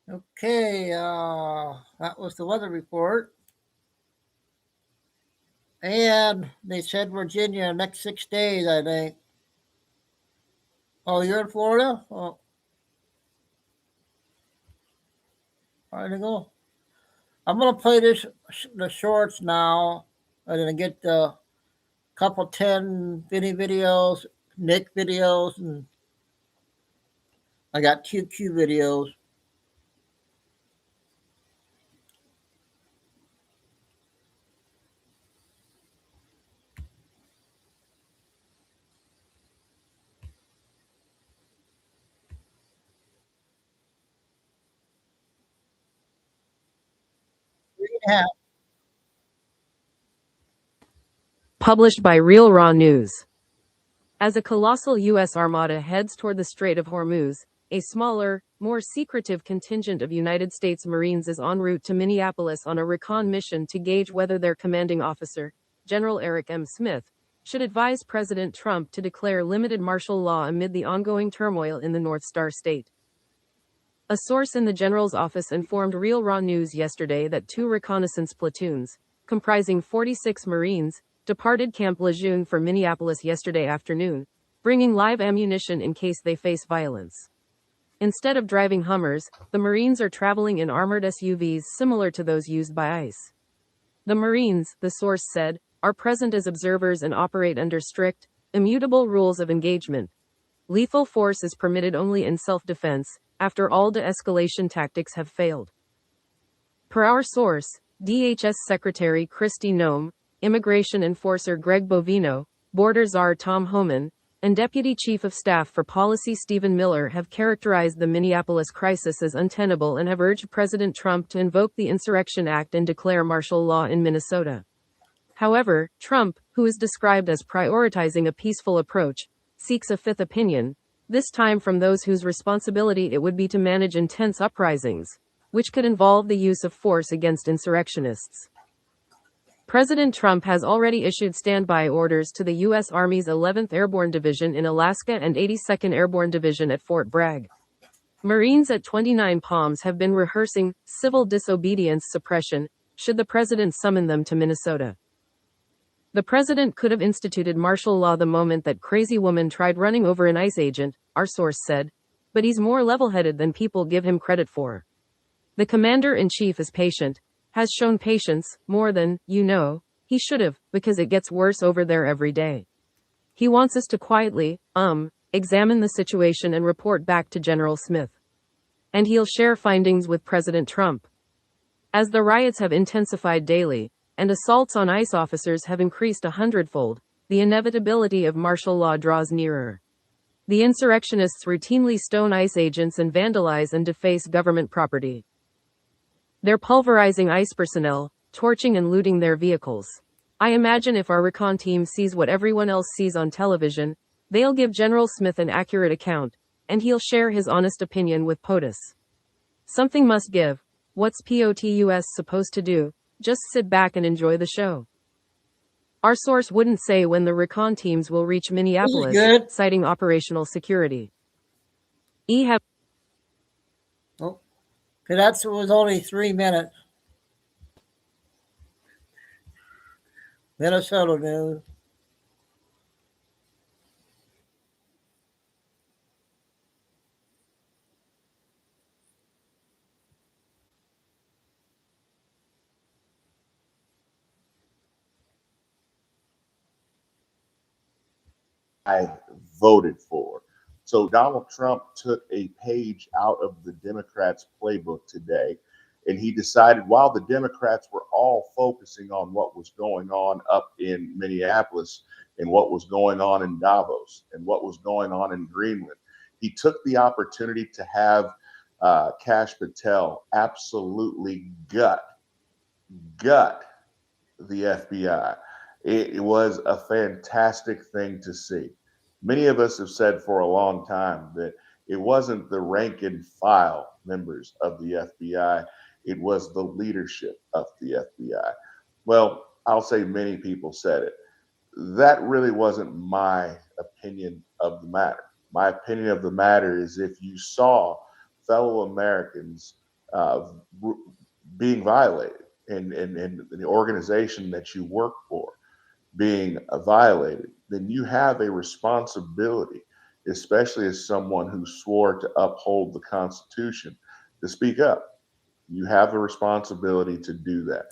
Okay, that was the weather report. And they said Virginia next 6 days, I think. Oh, you're in Florida? Oh. All right, to go. I'm gonna play the shorts now. I'm gonna get the couple 10 Vinny videos, Nick videos, and I got QQ videos. Yeah. Published by Real Raw News. As a colossal U.S. armada heads toward the Strait of Hormuz, a smaller, more secretive contingent of United States Marines is en route to Minneapolis on a recon mission to gauge whether their commanding officer, General Eric M. Smith, should advise President Trump to declare limited martial law amid the ongoing turmoil in the North Star State. A source in the general's office informed Real Raw News yesterday that 2 reconnaissance platoons, comprising 46 Marines, departed Camp Lejeune for Minneapolis yesterday afternoon, bringing live ammunition in case they face violence. Instead of driving Hummers, the Marines are traveling in armored SUVs similar to those used by ICE. The Marines, the source said, are present as observers and operate under strict, immutable rules of engagement. Lethal force is permitted only in self-defense, after all de-escalation tactics have failed. Per our source, DHS Secretary Kristi Noem, Immigration Enforcer Greg Bovino, Border Czar Tom Homan, and Deputy Chief of Staff for Policy Stephen Miller have characterized the Minneapolis crisis as untenable and have urged President Trump to invoke the Insurrection Act and declare martial law in Minnesota. However, Trump, who is described as prioritizing a peaceful approach, seeks a fifth opinion, this time from those whose responsibility it would be to manage intense uprisings, which could involve the use of force against insurrectionists. President Trump has already issued standby orders to the U.S. Army's 11th Airborne Division in Alaska and 82nd Airborne Division at Fort Bragg. Marines at 29 Palms have been rehearsing civil disobedience suppression, should the president summon them to Minnesota. The president could have instituted martial law the moment that crazy woman tried running over an ICE agent, our source said, but he's more level-headed than people give him credit for. The commander-in-chief is patient, has shown patience, more than, he should have, because it gets worse over there every day. He wants us to quietly, examine the situation and report back to General Smith. And he'll share findings with President Trump. As the riots have intensified daily, and assaults on ICE officers have increased 100-fold, the inevitability of martial law draws nearer. The insurrectionists routinely stone ICE agents and vandalize and deface government property. They're pulverizing ICE personnel, torching and looting their vehicles. I imagine if our recon team sees what everyone else sees on television, they'll give General Smith an accurate account, and he'll share his honest opinion with POTUS. Something must give. What's POTUS supposed to do? Just sit back and enjoy the show. Our source wouldn't say when the recon teams will reach Minneapolis, good. citing operational security. Have Oh, okay, that was only 3 minutes. Minnesota news. I voted for. So Donald Trump took a page out of the Democrats' playbook today, and he decided while the Democrats were all focusing on what was going on up in Minneapolis and what was going on in Davos and what was going on in Greenland, he took the opportunity to have Kash Patel absolutely gut the FBI. It was a fantastic thing to see. Many of us have said for a long time that it wasn't the rank and file members of the FBI, it was the leadership of the FBI. Well, I'll say many people said it. That really wasn't my opinion of the matter. My opinion of the matter is if you saw fellow Americans being violated and the organization that you work for being violated, then you have a responsibility, especially as someone who swore to uphold the Constitution, to speak up. You have a responsibility to do that,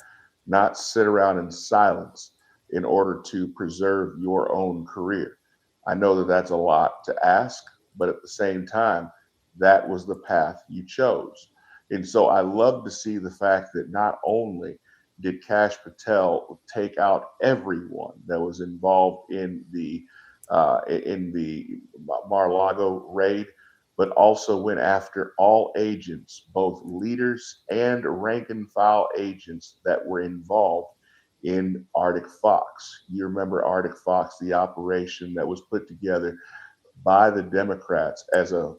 not sit around in silence in order to preserve your own career. I know that that's a lot to ask, but at the same time, that was the path you chose. And so I love to see the fact that not only did Kash Patel take out everyone that was involved in the Mar-a-Lago raid, but also went after all agents, both leaders and rank and file agents that were involved in Arctic Fox. You remember Arctic Fox, the operation that was put together by the Democrats as a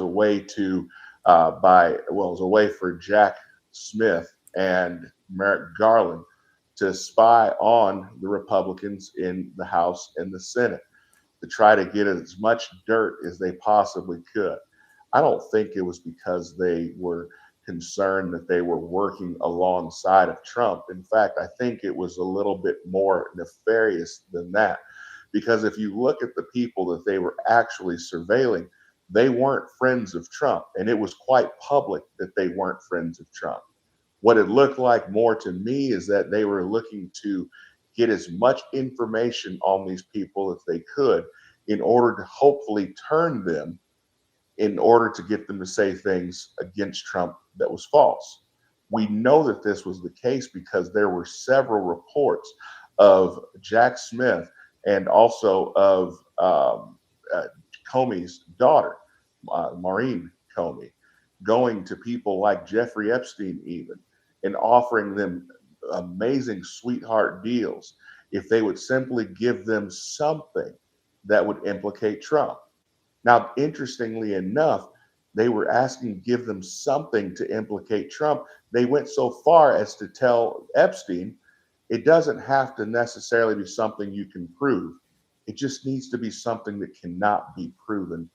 way to as a way for Jack Smith and Merrick Garland to spy on the Republicans in the House and the Senate to try to get as much dirt as they possibly could. I don't think it was because they were concerned that they were working alongside of Trump. In fact, I think it was a little bit more nefarious than that. Because if you look at the people that they were actually surveilling, they weren't friends of Trump. And it was quite public that they weren't friends of Trump. What it looked like more to me is that they were looking to get as much information on these people as they could in order to hopefully turn them in order to get them to say things against Trump that was false. We know that this was the case because there were several reports of Jack Smith and also of Comey's daughter, Maureen Comey, going to people like Jeffrey Epstein even and offering them amazing sweetheart deals if they would simply give them something that would implicate Trump. Now, interestingly enough, they were asking to give them something to implicate Trump. They went so far as to tell Epstein, it doesn't have to necessarily be something you can prove. It just needs to be something that cannot be proven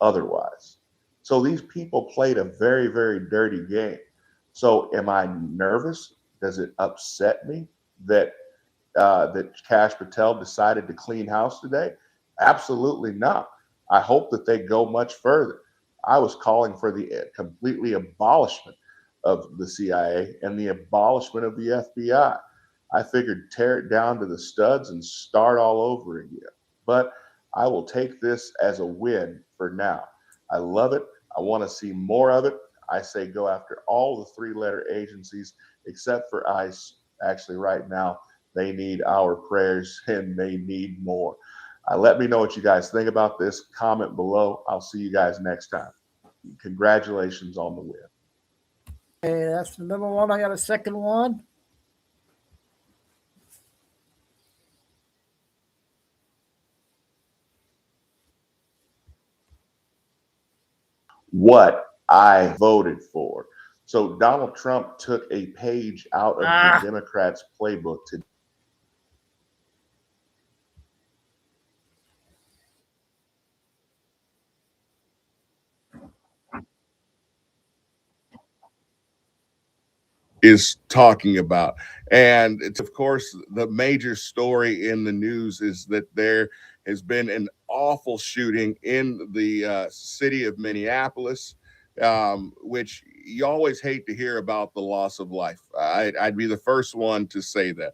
otherwise. So these people played a very, very dirty game. So am I nervous? Does it upset me that that Kash Patel decided to clean house today? Absolutely not. I hope that they go much further. I was calling for the completely abolishment of the CIA and the abolishment of the FBI. I figured tear it down to the studs and start all over again. But I will take this as a win for now. I love it. I want to see more of it. I say go after all the three-letter agencies except for ICE. Actually, right now, they need our prayers and they need more. Let me know what you guys think about this. Comment below. I'll see you guys next time. Congratulations on the win. Okay, that's the number one. I got a second one. what I voted for. So Donald Trump took a page out of the Democrats' playbook to is talking about. And it's, of course, the major story in the news is that there has been an awful shooting in the city of Minneapolis, which you always hate to hear about the loss of life. I'd be the first one to say that.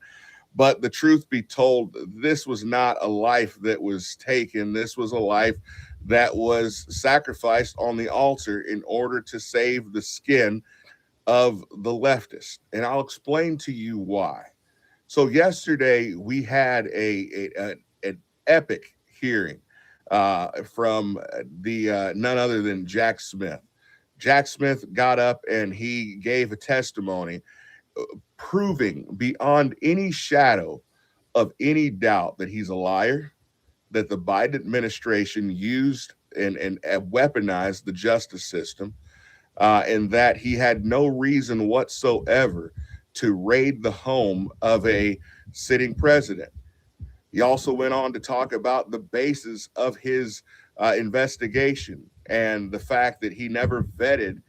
But the truth be told, this was not a life that was taken. This was a life that was sacrificed on the altar in order to save the skin of the leftist. And I'll explain to you why. So yesterday we had an epic hearing from the none other than Jack Smith. Jack Smith got up and he gave a testimony proving beyond any shadow of any doubt that he's a liar, that the Biden administration used and weaponized the justice system, and that he had no reason whatsoever to raid the home of a sitting president. He also went on to talk about the basis of his investigation and the fact that he never vetted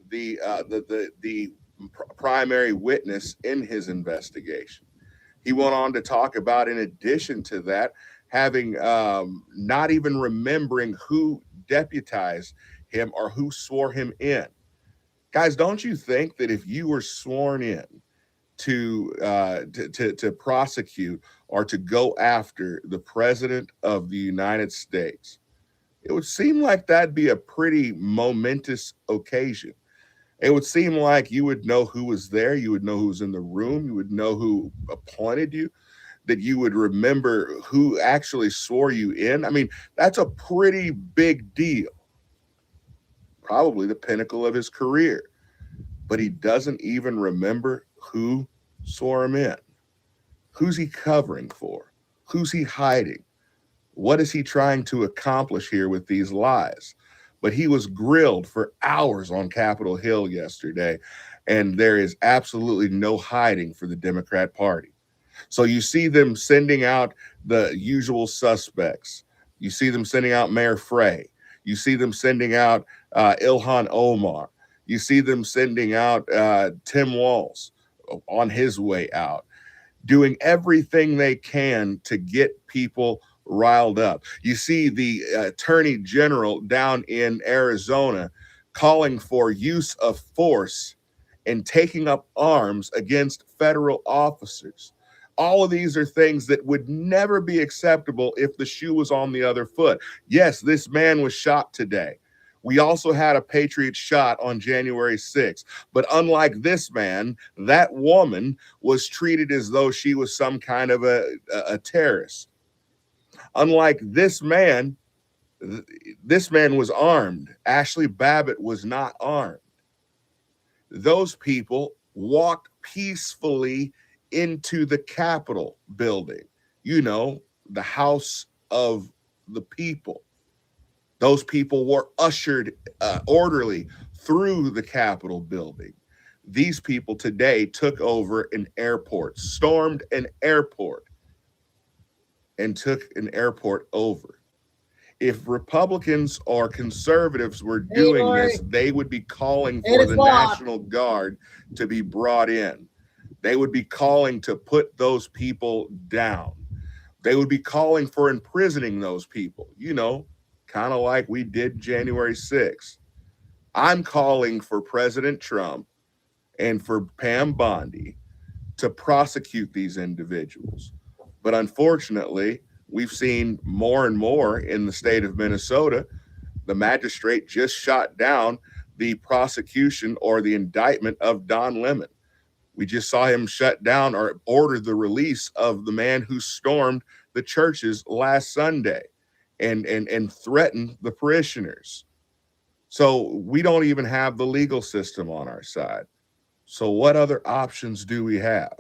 the primary witness in his investigation. He went on to talk about, in addition to that, having not even remembering who deputized him or who swore him in. Guys, don't you think that if you were sworn in to prosecute or to go after the president of the United States, it would seem like that'd be a pretty momentous occasion. It would seem like you would know who was there, you would know who was in the room, you would know who appointed you, that you would remember who actually swore you in. I mean, that's a pretty big deal. Probably the pinnacle of his career. But he doesn't even remember who swore him in. Who's he covering for? Who's he hiding? What is he trying to accomplish here with these lies? But he was grilled for hours on Capitol Hill yesterday, and there is absolutely no hiding for the Democrat Party. So you see them sending out the usual suspects. You see them sending out Mayor Frey. You see them sending out Ilhan Omar. You see them sending out Tim Walz on his way out, doing everything they can to get people riled up. You see the attorney general down in Arizona calling for use of force and taking up arms against federal officers. All of these are things that would never be acceptable if the shoe was on the other foot. Yes, this man was shot today. We also had a Patriot shot on January 6th. But unlike this man, that woman was treated as though she was some kind of a terrorist. Unlike this man was armed. Ashley Babbitt was not armed. Those people walked peacefully into the Capitol building, you know, the House of the People. Those people were ushered orderly through the Capitol building. These people today took over an airport, stormed an airport, and took an airport over. If Republicans or conservatives were doing this, they would be calling for the National Guard to be brought in. They would be calling to put those people down. They would be calling for imprisoning those people, you know, kind of like we did January 6th. I'm calling for President Trump and for Pam Bondi to prosecute these individuals. But unfortunately, we've seen more and more in the state of Minnesota. The magistrate just shot down the prosecution or the indictment of Don Lemon. We just saw him shut down or order the release of the man who stormed the churches last Sunday and threatened the parishioners. So we don't even have the legal system on our side. So what other options do we have?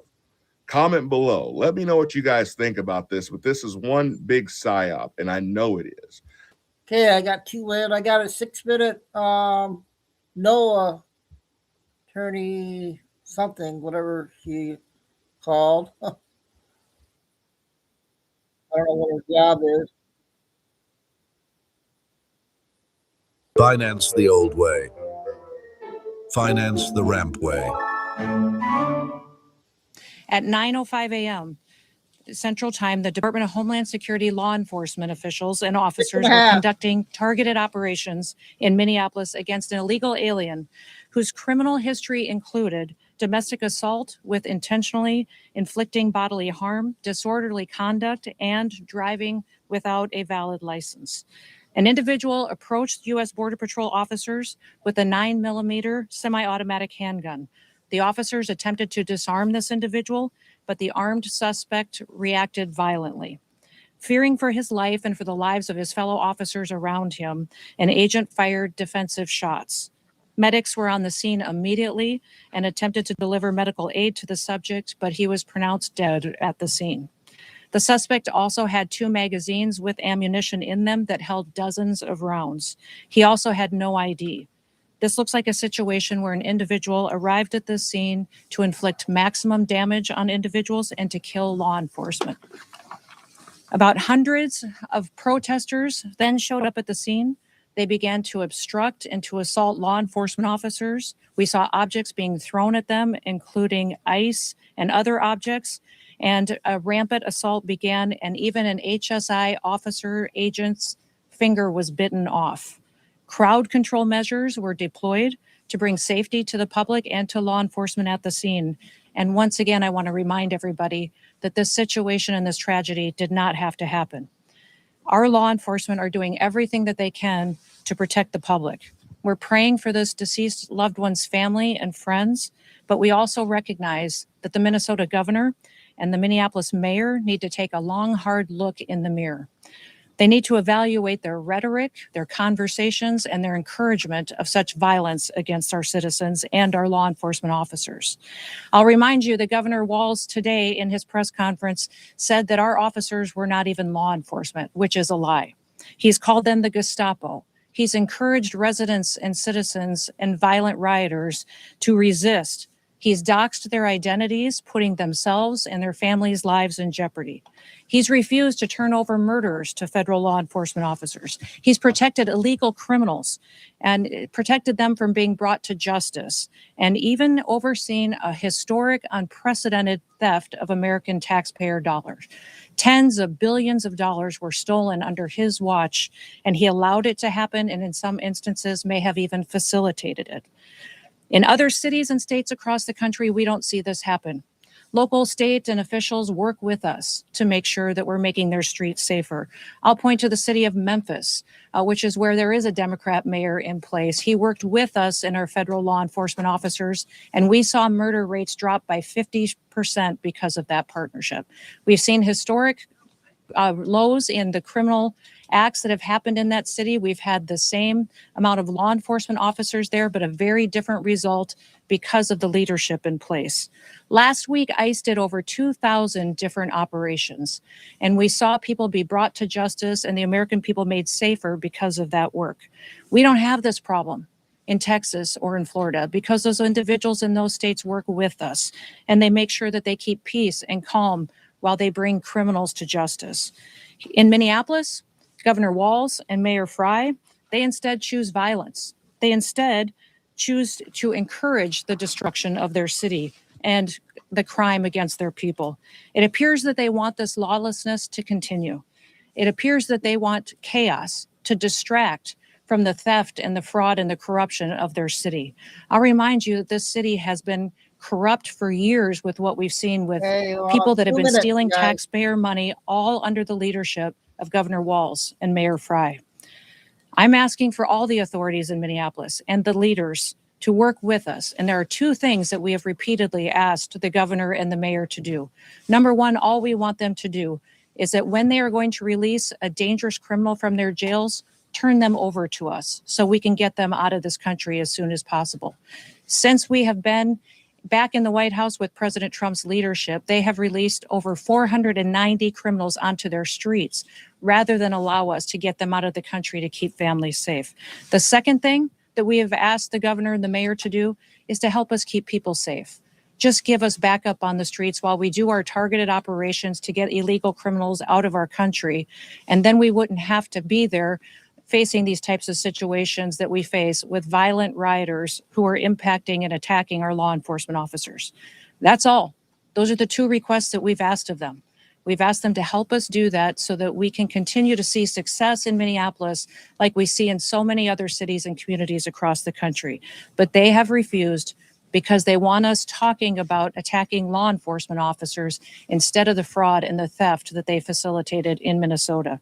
Comment below. Let me know what you guys think about this, but this is one big psyop, and I know it is. Okay, I got two in. I got a 6-minute Noah attorney something, whatever he called. I don't know what his job is. Finance the old way. Finance the ramp way. At 9:05 a.m. Central Time, the Department of Homeland Security law enforcement officials and officers were conducting targeted operations in Minneapolis against an illegal alien whose criminal history included domestic assault with intentionally inflicting bodily harm, disorderly conduct, and driving without a valid license. An individual approached U.S. Border Patrol officers with a 9mm semi-automatic handgun. The officers attempted to disarm this individual, but the armed suspect reacted violently. Fearing for his life and for the lives of his fellow officers around him, an agent fired defensive shots. Medics were on the scene immediately and attempted to deliver medical aid to the subject, but he was pronounced dead at the scene. The suspect also had 2 magazines with ammunition in them that held dozens of rounds. He also had no ID. This looks like a situation where an individual arrived at this scene to inflict maximum damage on individuals and to kill law enforcement. About hundreds of protesters then showed up at the scene. They began to obstruct and to assault law enforcement officers. We saw objects being thrown at them, including ice and other objects, and a rampant assault began, and even an HSI officer agent's finger was bitten off. Crowd control measures were deployed to bring safety to the public and to law enforcement at the scene. And once again, I want to remind everybody that this situation and this tragedy did not have to happen. Our law enforcement are doing everything that they can to protect the public. We're praying for this deceased loved one's family and friends, but we also recognize that the Minnesota governor and the Minneapolis mayor need to take a long, hard look in the mirror. They need to evaluate their rhetoric, their conversations, and their encouragement of such violence against our citizens and our law enforcement officers. I'll remind you that Governor Walz today in his press conference said that our officers were not even law enforcement, which is a lie. He's called them the Gestapo. He's encouraged residents and citizens and violent rioters to resist. He's doxed their identities, putting themselves and their families' lives in jeopardy. He's refused to turn over murderers to federal law enforcement officers. He's protected illegal criminals and protected them from being brought to justice, and even overseen a historic, unprecedented theft of American taxpayer dollars. Tens of billions of dollars were stolen under his watch, and he allowed it to happen, and in some instances may have even facilitated it. In other cities and states across the country, we don't see this happen. Local, state, and officials work with us to make sure that we're making their streets safer. I'll point to the city of Memphis, which is where there is a Democrat mayor in place. He worked with us and our federal law enforcement officers, and we saw murder rates drop by 50% because of that partnership. We've seen historic lows in the criminal acts that have happened in that city. We've had the same amount of law enforcement officers there, but a very different result because of the leadership in place. Last week, ICE did over 2,000 different operations, and we saw people be brought to justice and the American people made safer because of that work. We don't have this problem in Texas or in Florida because those individuals in those states work with us, and they make sure that they keep peace and calm while they bring criminals to justice. In Minneapolis, Governor Walz and Mayor Frey, they instead choose violence. They instead choose to encourage the destruction of their city and the crime against their people. It appears that they want this lawlessness to continue. It appears that they want chaos to distract from the theft and the fraud and the corruption of their city. I'll remind you that this city has been corrupt for years with what we've seen with people that have been stealing taxpayer money, all under the leadership of Governor Walz and Mayor Frey. I'm asking for all the authorities in Minneapolis and the leaders to work with us. And there are two things that we have repeatedly asked the governor and the mayor to do. Number one, all we want them to do is that when they are going to release a dangerous criminal from their jails, turn them over to us so we can get them out of this country as soon as possible. Since we have been back in the White House with President Trump's leadership, they have released over 490 criminals onto their streets. rather than allow us to get them out of the country to keep families safe. The second thing that we have asked the governor and the mayor to do is to help us keep people safe. Just give us backup on the streets while we do our targeted operations to get illegal criminals out of our country. And then we wouldn't have to be there facing these types of situations that we face with violent rioters who are impacting and attacking our law enforcement officers. That's all. Those are the two requests that we've asked of them. We've asked them to help us do that so that we can continue to see success in Minneapolis like we see in so many other cities and communities across the country. But they have refused because they want us talking about attacking law enforcement officers instead of the fraud and the theft that they facilitated in Minnesota.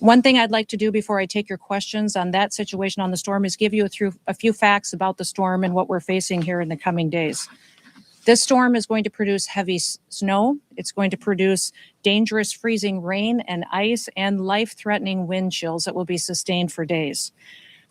One thing I'd like to do before I take your questions on that situation on the storm is give you a few facts about the storm and what we're facing here in the coming days. This storm is going to produce heavy snow. It's going to produce dangerous freezing rain and ice and life-threatening wind chills that will be sustained for days.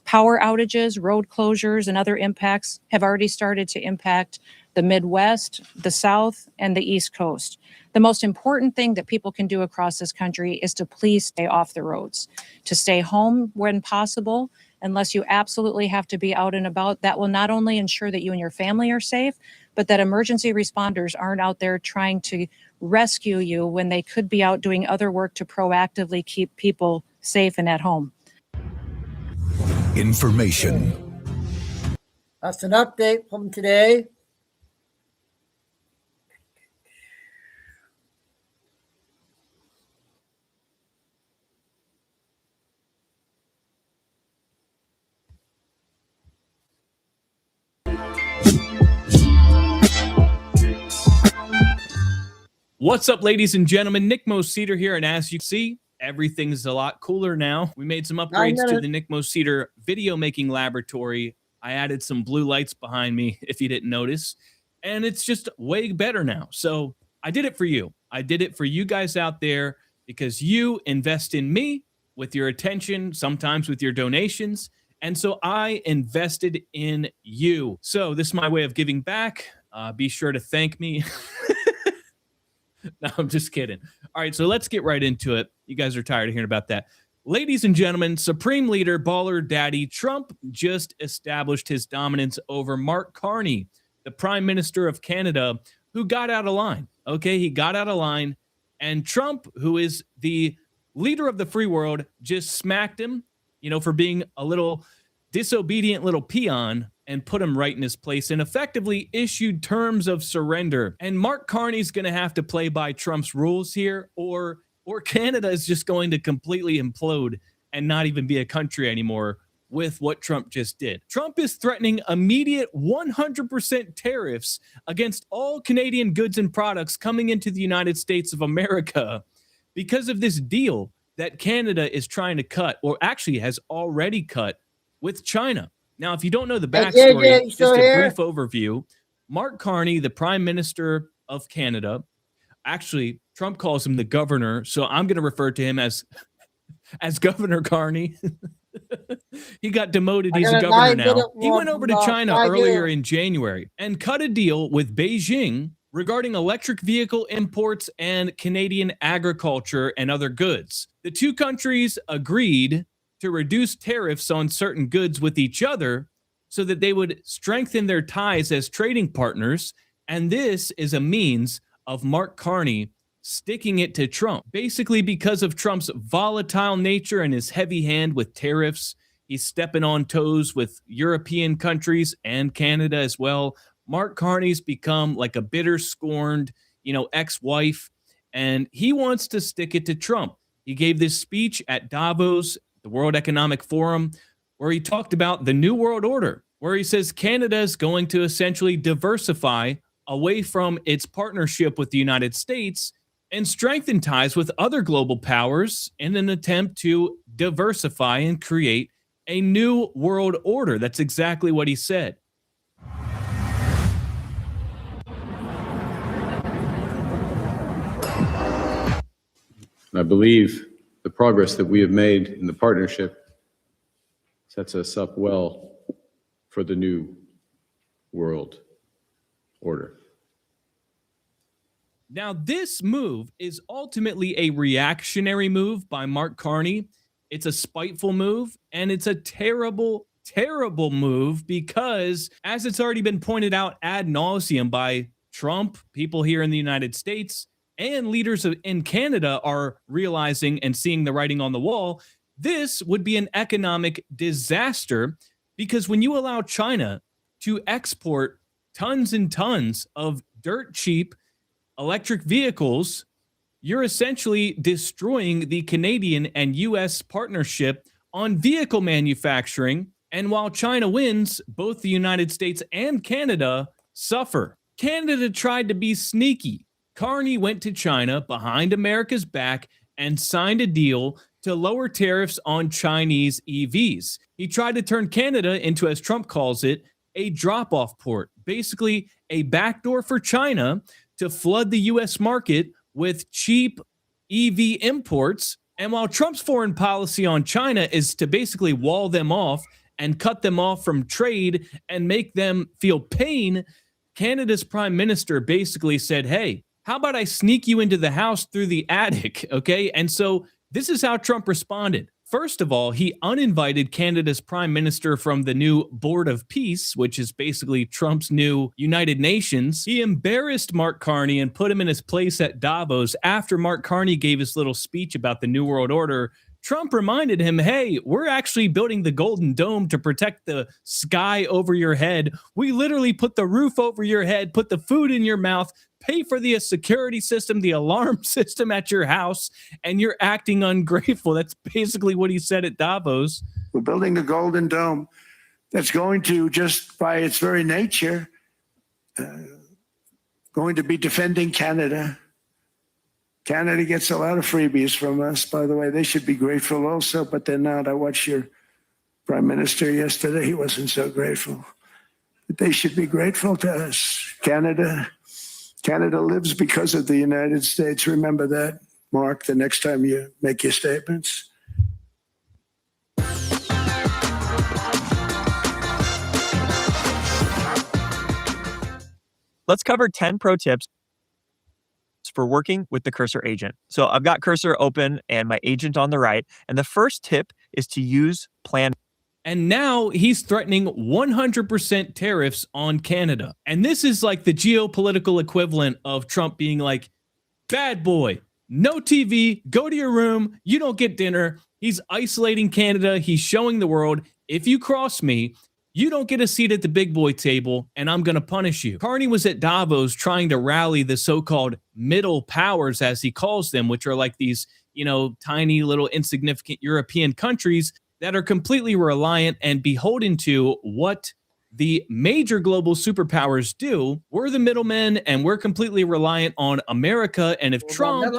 Power outages, road closures, and other impacts have already started to impact the Midwest, the South, and the East Coast. The most important thing that people can do across this country is to please stay off the roads, to stay home when possible, unless you absolutely have to be out and about. That will not only ensure that you and your family are safe, but that emergency responders aren't out there trying to rescue you when they could be out doing other work to proactively keep people safe and at home. Information. That's an update from today. What's up, ladies and gentlemen? Nick Moseder here, and as you see, everything's a lot cooler now. We made some upgrades to the Nick Moseder video making laboratory. I added some blue lights behind me, if you didn't notice, and it's just way better now. So I did it for you. I did it for you guys out there because you invest in me with your attention, sometimes with your donations, and so I invested in you. So this is my way of giving back. Be sure to thank me. No, I'm just kidding. All right, so let's get right into it. You guys are tired of hearing about that. Ladies and gentlemen, Supreme Leader Baller Daddy Trump just established his dominance over Mark Carney, the Prime Minister of Canada, who got out of line. Okay, he got out of line, and Trump, who is the leader of the free world, just smacked him, for being a little disobedient little peon, and put him right in his place and effectively issued terms of surrender. And Mark Carney's going to have to play by Trump's rules here, or Canada is just going to completely implode and not even be a country anymore with what Trump just did. Trump is threatening immediate 100% tariffs against all Canadian goods and products coming into the United States of America because of this deal that Canada is trying to cut, or actually has already cut, with China. Now, if you don't know the backstory, just a brief overview. Mark Carney, the Prime Minister of Canada, actually, Trump calls him the governor, so I'm going to refer to him as Governor Carney. He got demoted. He's a governor now. He went over to China earlier in January and cut a deal with Beijing regarding electric vehicle imports and Canadian agriculture and other goods. The two countries agreed to reduce tariffs on certain goods with each other so that they would strengthen their ties as trading partners. And this is a means of Mark Carney sticking it to Trump. Basically, because of Trump's volatile nature and his heavy hand with tariffs, he's stepping on toes with European countries and Canada as well. Mark Carney's become like a bitter, scorned, ex-wife, and he wants to stick it to Trump. He gave this speech at Davos, the World Economic Forum, where he talked about the New World Order, where he says Canada is going to essentially diversify away from its partnership with the United States and strengthen ties with other global powers in an attempt to diversify and create a new world order. That's exactly what he said. I believe the progress that we have made in the partnership sets us up well for the new world order. Now, this move is ultimately a reactionary move by Mark Carney. It's a spiteful move, and it's a terrible, terrible move because, as it's already been pointed out ad nauseum by Trump, people here in the United States, and leaders in Canada are realizing and seeing the writing on the wall, this would be an economic disaster because when you allow China to export tons and tons of dirt cheap electric vehicles, you're essentially destroying the Canadian and US partnership on vehicle manufacturing. And while China wins, both the United States and Canada suffer. Canada tried to be sneaky. Carney went to China behind America's back and signed a deal to lower tariffs on Chinese EVs. He tried to turn Canada into, as Trump calls it, a drop-off port, basically a backdoor for China to flood the U.S. market with cheap EV imports. And while Trump's foreign policy on China is to basically wall them off and cut them off from trade and make them feel pain, Canada's prime minister basically said, hey, how about I sneak you into the house through the attic, okay? And so this is how Trump responded. First of all, he uninvited Canada's prime minister from the new Board of Peace, which is basically Trump's new United Nations. He embarrassed Mark Carney and put him in his place at Davos after Mark Carney gave his little speech about the New World Order. Trump reminded him, hey, we're actually building the Golden Dome to protect the sky over your head. We literally put the roof over your head, put the food in your mouth, pay for the security system, the alarm system at your house, and you're acting ungrateful. That's basically what he said at Davos. We're building the Golden Dome that's going to, just by its very nature, going to be defending Canada. Canada gets a lot of freebies from us, by the way. They should be grateful also, but they're not. I watched your prime minister yesterday. He wasn't so grateful. But they should be grateful to us. Canada lives because of the United States. Remember that, Mark, the next time you make your statements. Let's cover 10 pro tips for working with the Cursor agent. So I've got Cursor open and my agent on the right. And the first tip is to use Plan. And now he's threatening 100% tariffs on Canada. And this is like the geopolitical equivalent of Trump being like, bad boy, no TV, go to your room, you don't get dinner. He's isolating Canada. He's showing the world, if you cross me, you don't get a seat at the big boy table, and I'm going to punish you. Carney was at Davos trying to rally the so-called middle powers, as he calls them, which are like these, tiny little insignificant European countries that are completely reliant and beholden to what the major global superpowers do. We're the middlemen, and we're completely reliant on America. And if Trump,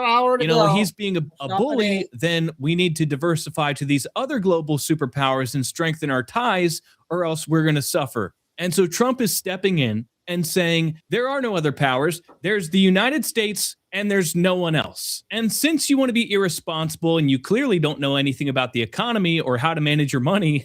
he's being a bully, then we need to diversify to these other global superpowers and strengthen our ties, or else we're going to suffer. And so Trump is stepping in and saying, there are no other powers. There's the United States and there's no one else. And since you want to be irresponsible and you clearly don't know anything about the economy or how to manage your money,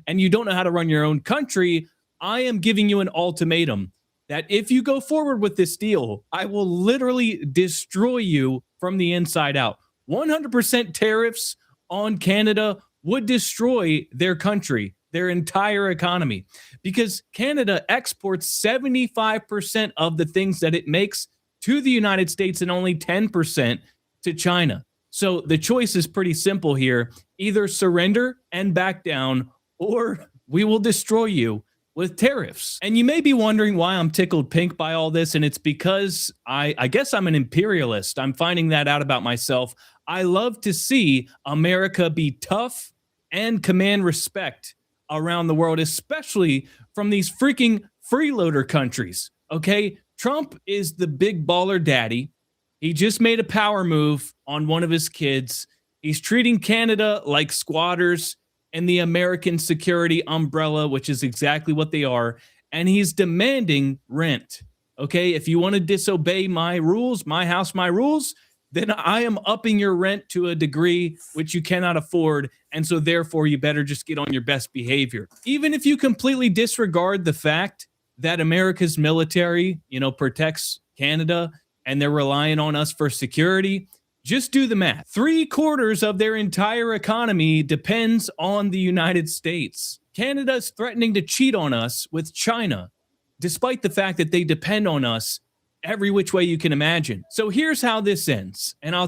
and you don't know how to run your own country, I am giving you an ultimatum that if you go forward with this deal, I will literally destroy you from the inside out. 100% tariffs on Canada would destroy their country, their entire economy, because Canada exports 75% of the things that it makes to the United States and only 10% to China. So the choice is pretty simple here. Either surrender and back down, or we will destroy you with tariffs. And you may be wondering why I'm tickled pink by all this, and it's because I guess I'm an imperialist. I'm finding that out about myself. I love to see America be tough and command respect around the world, especially from these freaking freeloader countries, okay? Trump is the big baller daddy. He just made a power move on one of his kids. He's treating Canada like squatters and the American security umbrella, which is exactly what they are. And he's demanding rent. Okay, if you want to disobey my rules, my house, my rules, then I am upping your rent to a degree which you cannot afford. And so therefore, you better just get on your best behavior. Even if you completely disregard the fact that America's military, protects Canada and they're relying on us for security. Just do the math. 3/4 of their entire economy depends on the United States. Canada's threatening to cheat on us with China, despite the fact that they depend on us every which way you can imagine. So here's how this ends. And I'll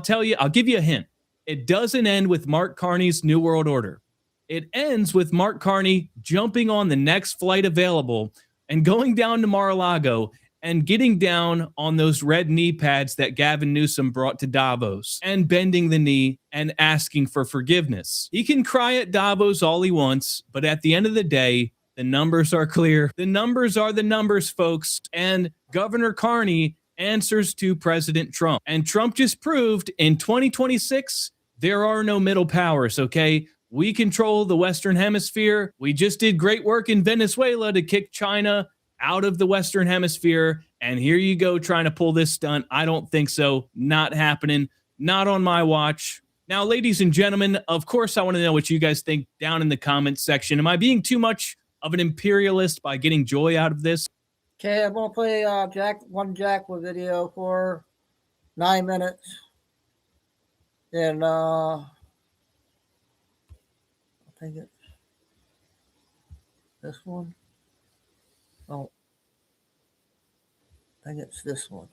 give you a hint. It doesn't end with Mark Carney's New World Order. It ends with Mark Carney jumping on the next flight available and going down to Mar-a-Lago and getting down on those red knee pads that Gavin Newsom brought to Davos and bending the knee and asking for forgiveness. He can cry at Davos all he wants, but at the end of the day, the numbers are clear. The numbers are the numbers, folks. And Governor Carney answers to President Trump. And Trump just proved in 2026, there are no middle powers, okay? We control the Western Hemisphere. We just did great work in Venezuela to kick China out of the Western Hemisphere. And here you go trying to pull this stunt. I don't think so. Not happening. Not on my watch. Now, ladies and gentlemen, of course, I want to know what you guys think down in the comments section. Am I being too much of an imperialist by getting joy out of this? Okay, I'm going to play one Jackwood video for 9 minutes. And I think it's this one. Oh, I think it's this one.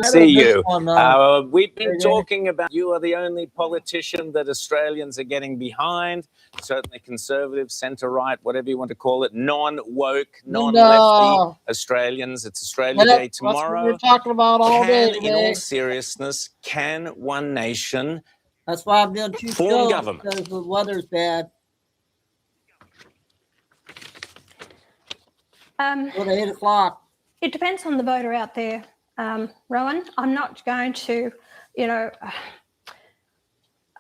See you. We've been talking about you are the only politician that Australians are getting behind. Certainly conservative, centre-right, whatever you want to call it, non-woke, non-lefty Australians. It's Australia Day tomorrow. That's what we're talking about all day. In all seriousness, can one nation That's why I'm doing 2 form shows, government? because the weather's bad. Go to 8 o'clock. It depends on the voter out there. Rowan, I'm not going to,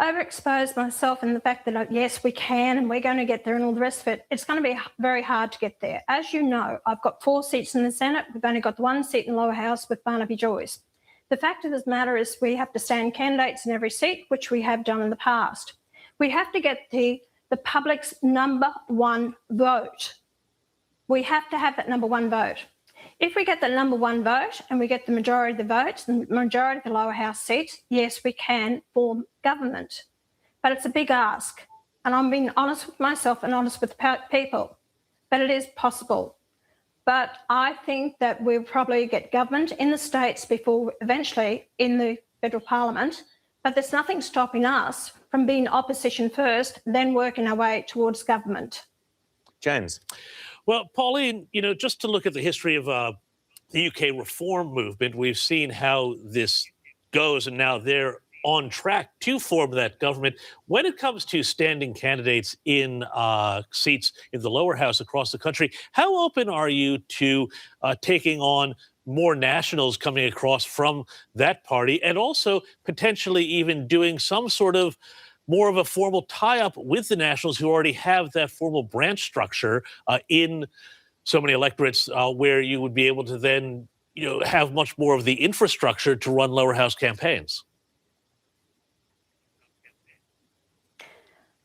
overexpose myself in the fact that, yes, we can and we're going to get there and all the rest of it. It's going to be very hard to get there. As you know, I've got 4 seats in the Senate. We've only got the 1 seat in the lower house with Barnaby Joyce. The fact of the matter is we have to stand candidates in every seat, which we have done in the past. We have to get the public's #1 vote. We have to have that #1 vote. If we get the #1 vote and we get the majority of the votes, the majority of the lower house seats, yes, we can form government. But it's a big ask. And I'm being honest with myself and honest with people. But it is possible. But I think that we'll probably get government in the states before eventually in the federal parliament. But there's nothing stopping us from being opposition first, then working our way towards government. James. Well, Pauline, just to look at the history of the UK reform movement, we've seen how this goes, and now they're on track to form that government. When it comes to standing candidates in seats in the lower house across the country, how open are you to taking on more nationals coming across from that party, and also potentially even doing some sort of more of a formal tie-up with the Nationals who already have that formal branch structure in so many electorates where you would be able to then, have much more of the infrastructure to run lower house campaigns?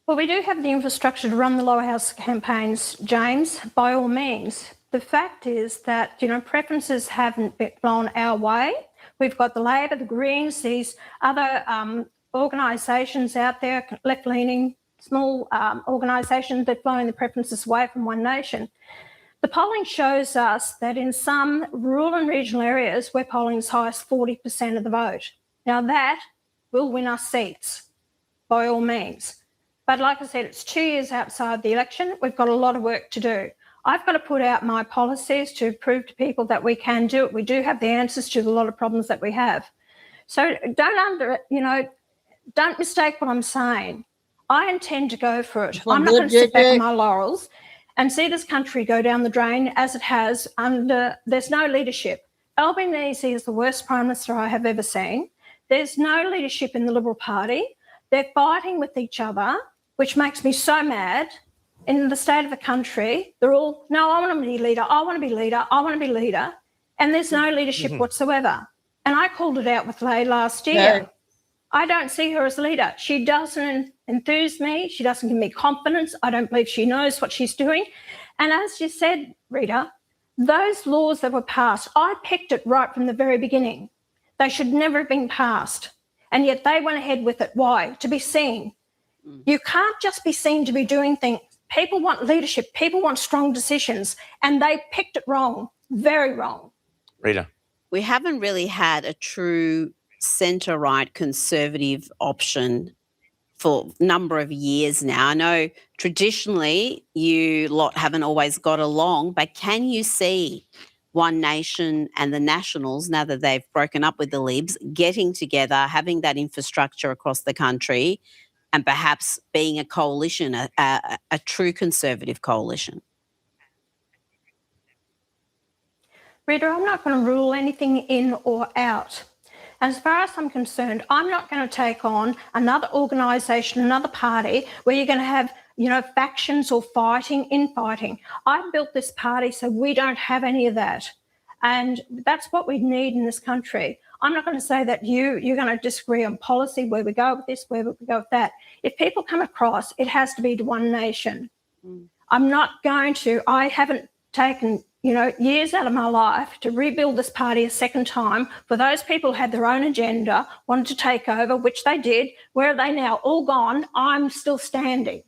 Well, we do have the infrastructure to run the lower house campaigns, James, by all means. The fact is that, preferences haven't blown our way. We've got the Labor, the Greens, these other organisations out there, left-leaning, small organisations that are blowing the preferences away from One Nation. The polling shows us that in some rural and regional areas, we're polling as high as 40% of the vote. Now that will win us seats, by all means. But like I said, it's 2 years outside the election. We've got a lot of work to do. I've got to put out my policies to prove to people that we can do it. We do have the answers to a lot of problems that we have. So don't mistake what I'm saying. I intend to go for it. I'm not going to sit back on my laurels and see this country go down the drain as it has there's no leadership. Albanese is the worst Prime Minister I have ever seen. There's no leadership in the Liberal Party. They're fighting with each other, which makes me so mad. In the state of the country, they're all, no, I want to be leader, I want to be leader, I want to be leader. And there's no leadership whatsoever. And I called it out with Lay last year. I don't see her as a leader. She doesn't enthuse me. She doesn't give me confidence. I don't believe she knows what she's doing. And as you said, Rita, those laws that were passed, I picked it right from the very beginning. They should never have been passed. And yet they went ahead with it. Why? To be seen. You can't just be seen to be doing things. People want leadership. People want strong decisions. And they picked it wrong. Very wrong. Rita. We haven't really had a true centre-right conservative option for a number of years now. I know traditionally you lot haven't always got along, but can you see One Nation and the Nationals, now that they've broken up with the Libs, getting together, having that infrastructure across the country, and perhaps being a coalition, a true conservative coalition? Rita, I'm not going to rule anything in or out. As far as I'm concerned, I'm not going to take on another organisation, another party where you're going to have, factions or infighting. I built this party so we don't have any of that. And that's what we need in this country. I'm not going to say that you're going to disagree on policy, where we go with this, where we go with that. If people come across, it has to be to One Nation. I'm not going to, I haven't taken years out of my life to rebuild this party a second time for those people who had their own agenda, wanted to take over, which they did. Where are they now? All gone. I'm still standing.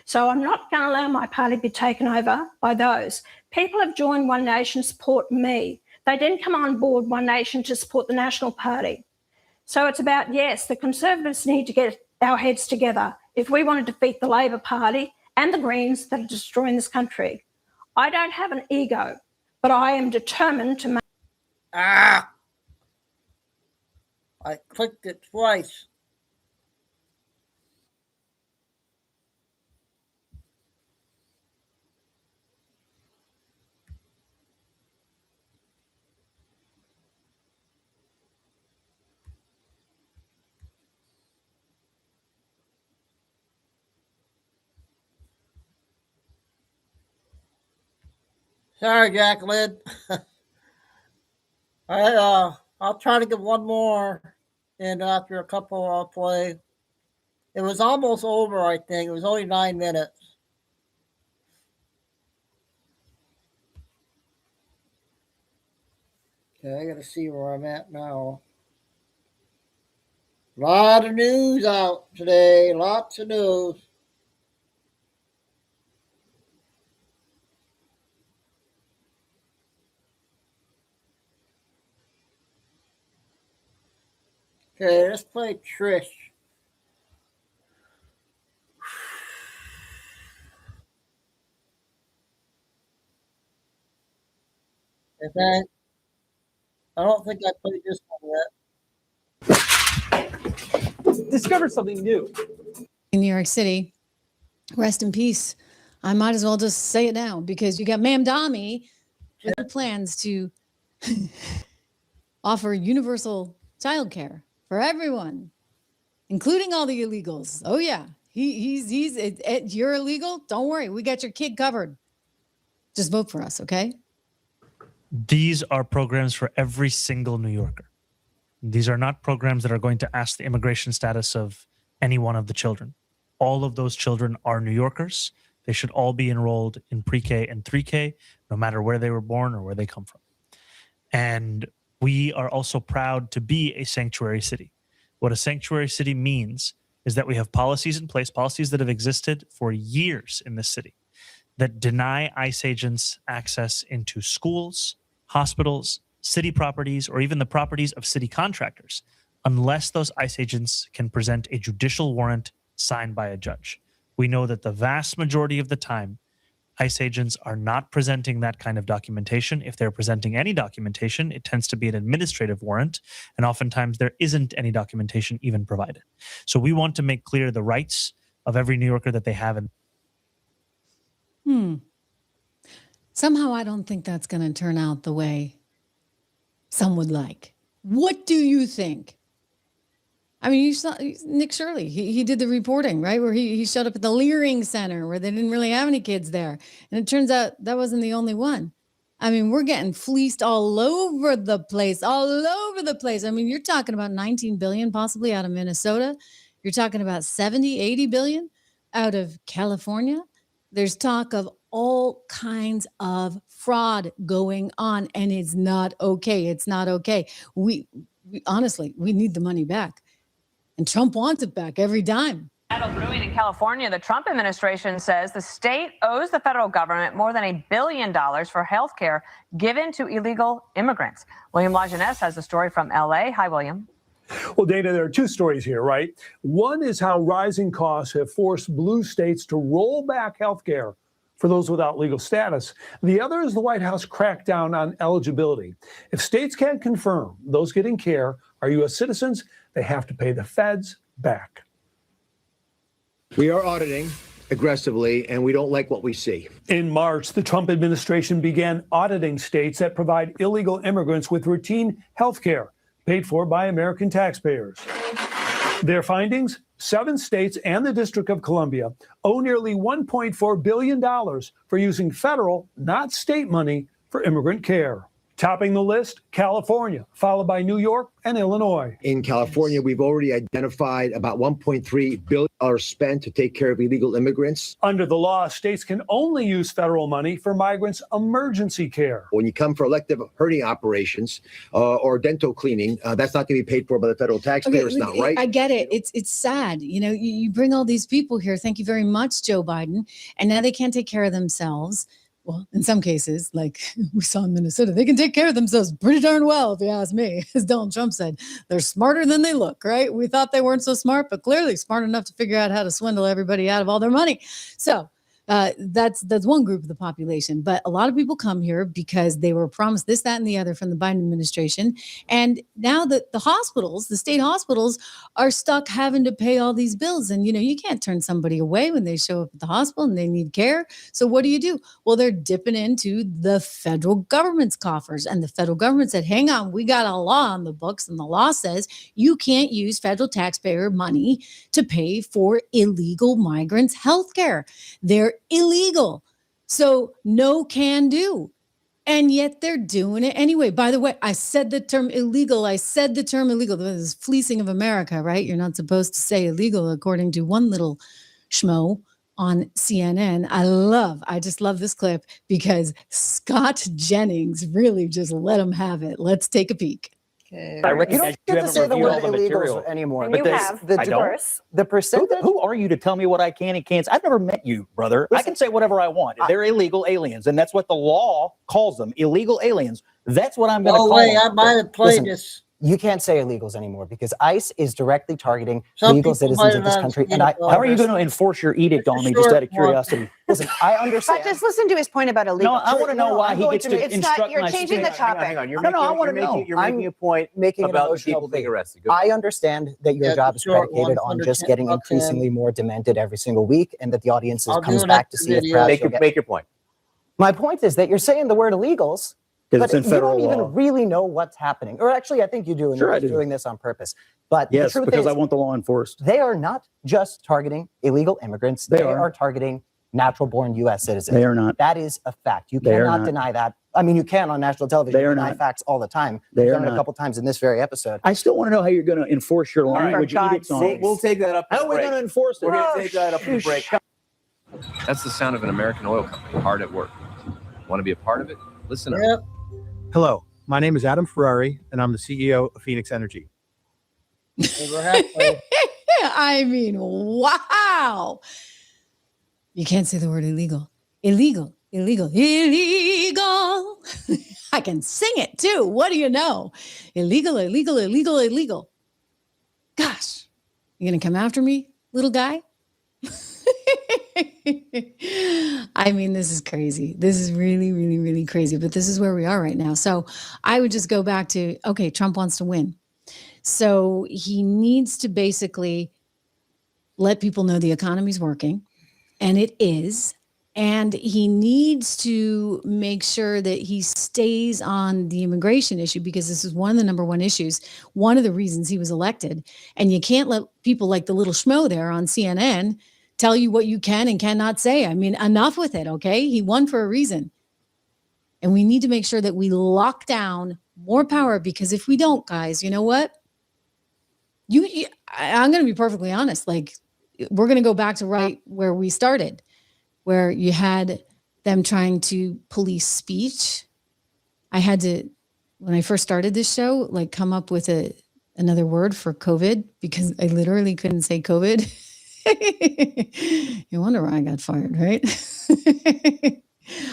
So I'm not going to allow my party to be taken over by those. People have joined One Nation to support me. They didn't come on board One Nation to support the National Party. So it's about, yes, the Conservatives need to get our heads together if we want to defeat the Labor Party and the Greens that are destroying this country. I don't have an ego, but I am determined to make... I clicked it twice. Sorry, Jacqueline. I'll try to get one more, and after a couple I'll play. It was almost over, I think. It was only 9 minutes. Okay, I got to see where I'm at now. A lot of news out today. Lots of news. Okay, let's play Trish. Okay. I don't think I played this one yet. Discover something new. In New York City, rest in peace. I might as well just say it now because you got Ma'am Dami with the plans to offer universal childcare for everyone, including all the illegals. Oh yeah, you're illegal. Don't worry, we got your kid covered. Just vote for us, okay? These are programs for every single New Yorker. These are not programs that are going to ask the immigration status of any one of the children. All of those children are New Yorkers. They should all be enrolled in pre-K and 3K, no matter where they were born or where they come from. And we are also proud to be a sanctuary city. What a sanctuary city means is that we have policies in place, policies that have existed for years in this city, that deny ICE agents access into schools, hospitals, city properties, or even the properties of city contractors, unless those ICE agents can present a judicial warrant signed by a judge. We know that the vast majority of the time, ICE agents are not presenting that kind of documentation. If they're presenting any documentation, it tends to be an administrative warrant, and oftentimes there isn't any documentation even provided. So we want to make clear the rights of every New Yorker that they have. Somehow I don't think that's going to turn out the way some would like. What do you think? I mean, you saw Nick Shirley. He did the reporting, right? Where he showed up at the Leering Center where they didn't really have any kids there. And it turns out that wasn't the only one. I mean, we're getting fleeced all over the place, all over the place. I mean, you're talking about 19 billion possibly out of Minnesota. You're talking about 70, 80 billion out of California. There's talk of all kinds of fraud going on, and it's not okay. It's not okay. We honestly, we need the money back. And Trump wants it back every dime. Battle brewing in California. The Trump administration says the state owes the federal government more than $1 billion for health care given to illegal immigrants. William Lajeunesse has the story from LA. Hi, William. Well, Dana, there are two stories here, right? One is how rising costs have forced blue states to roll back health care for those without legal status. The other is the White House crackdown on eligibility. If states can't confirm those getting care are U.S. citizens, they have to pay the feds back. We are auditing aggressively, and we don't like what we see. In March, the Trump administration began auditing states that provide illegal immigrants with routine health care paid for by American taxpayers. Their findings? 7 states and the District of Columbia owe nearly $1.4 billion for using federal, not state money for immigrant care. Topping the list, California, followed by New York and Illinois. In California, we've already identified about $1.3 billion spent to take care of illegal immigrants. Under the law, states can only use federal money for migrants' emergency care. When you come for elective hernia operations or dental cleaning, that's not going to be paid for by the federal taxpayers now, right? I get it. It's sad. You know, you bring all these people here. Thank you very much, Joe Biden. And now they can't take care of themselves. Well, in some cases, like we saw in Minnesota, they can take care of themselves pretty darn well, if you ask me. As Donald Trump said, they're smarter than they look, right? We thought they weren't so smart, but clearly smart enough to figure out how to swindle everybody out of all their money. So that's one group of the population. But a lot of people come here because they were promised this, that, and the other from the Biden administration. And now the hospitals, the state hospitals, are stuck having to pay all these bills. And, you know, you can't turn somebody away when they show up at the hospital and they need care. So what do? Well, they're dipping into the federal government's coffers. And the federal government said, hang on, we got a law on the books. And the law says you can't use federal taxpayer money to pay for illegal migrants' health care. They're illegal. So no can do. And yet they're doing it anyway. By the way, I said the term illegal. This is fleecing of America, right? You're not supposed to say illegal, according to one little schmo on CNN. I just love this clip because Scott Jennings really just let him have it. Let's take a peek. I recognize you haven't reviewed all the material anymore. But the diverse, the percentage. Who are you to tell me what I can and can't? I've never met you, brother. Listen, I can say whatever I want. They're illegal aliens, and that's what the law calls them, illegal aliens. That's what I'm going to call them. I might have played this. You can't say illegals anymore because ICE is directly targeting legal citizens of this country. And how are you going to enforce your edict on me just out of curiosity? Listen, I understand. But just listen to his point about illegal. No, I want to know why he gets to instruct You're my changing the topic. Hang on. I want to know. You're making a point about people being arrested. I understand that your job is predicated on just getting increasingly more demented every single week, and that the audience comes back to see if perhaps make your point. My point is that you're saying the word illegals, but you don't even really know what's happening. Or actually, I think you do, and you're doing this on purpose. But yes, the truth because is, I want the law enforced. They are not just targeting illegal immigrants. They are targeting natural-born U.S. citizens. They are not. That is a fact. You cannot deny that. I mean, you can on national television. They are deny not. facts all the time. They We've are done it a not. couple times in this very episode. I still want to know how you're going to enforce your language edicts on me. We'll take that up. How are we going to enforce it? We're going to take that up at the break. That's the sound of an American oil company hard at work. Want to be a part of it? Listen up. Hello, my name is Adam Ferrari, and I'm the CEO of Phoenix Energy. I mean, wow. You can't say the word illegal. Illegal. I can sing it too. What do you know? Illegal. Gosh, you gonna come after me, little guy? I mean, this is crazy. This is really, really, really crazy. But this is where we are right now. So I would just go back to, okay, Trump wants to win. So he needs to basically let people know the economy's working, and it is. And he needs to make sure that he stays on the immigration issue, because this is one of the number one issues, one of the reasons he was elected. And you can't let people like the little schmo there on CNN tell you what you can and cannot say. I mean, enough with it, okay? He won for a reason. And we need to make sure that we lock down more power, because if we don't, guys, you know what? I'm going to be perfectly honest. Like, we're going to go back to right where we started, where you had them trying to police speech. I had to, when I first started this show, like come up with another word for COVID, because I literally couldn't say COVID. You wonder why I got fired, right?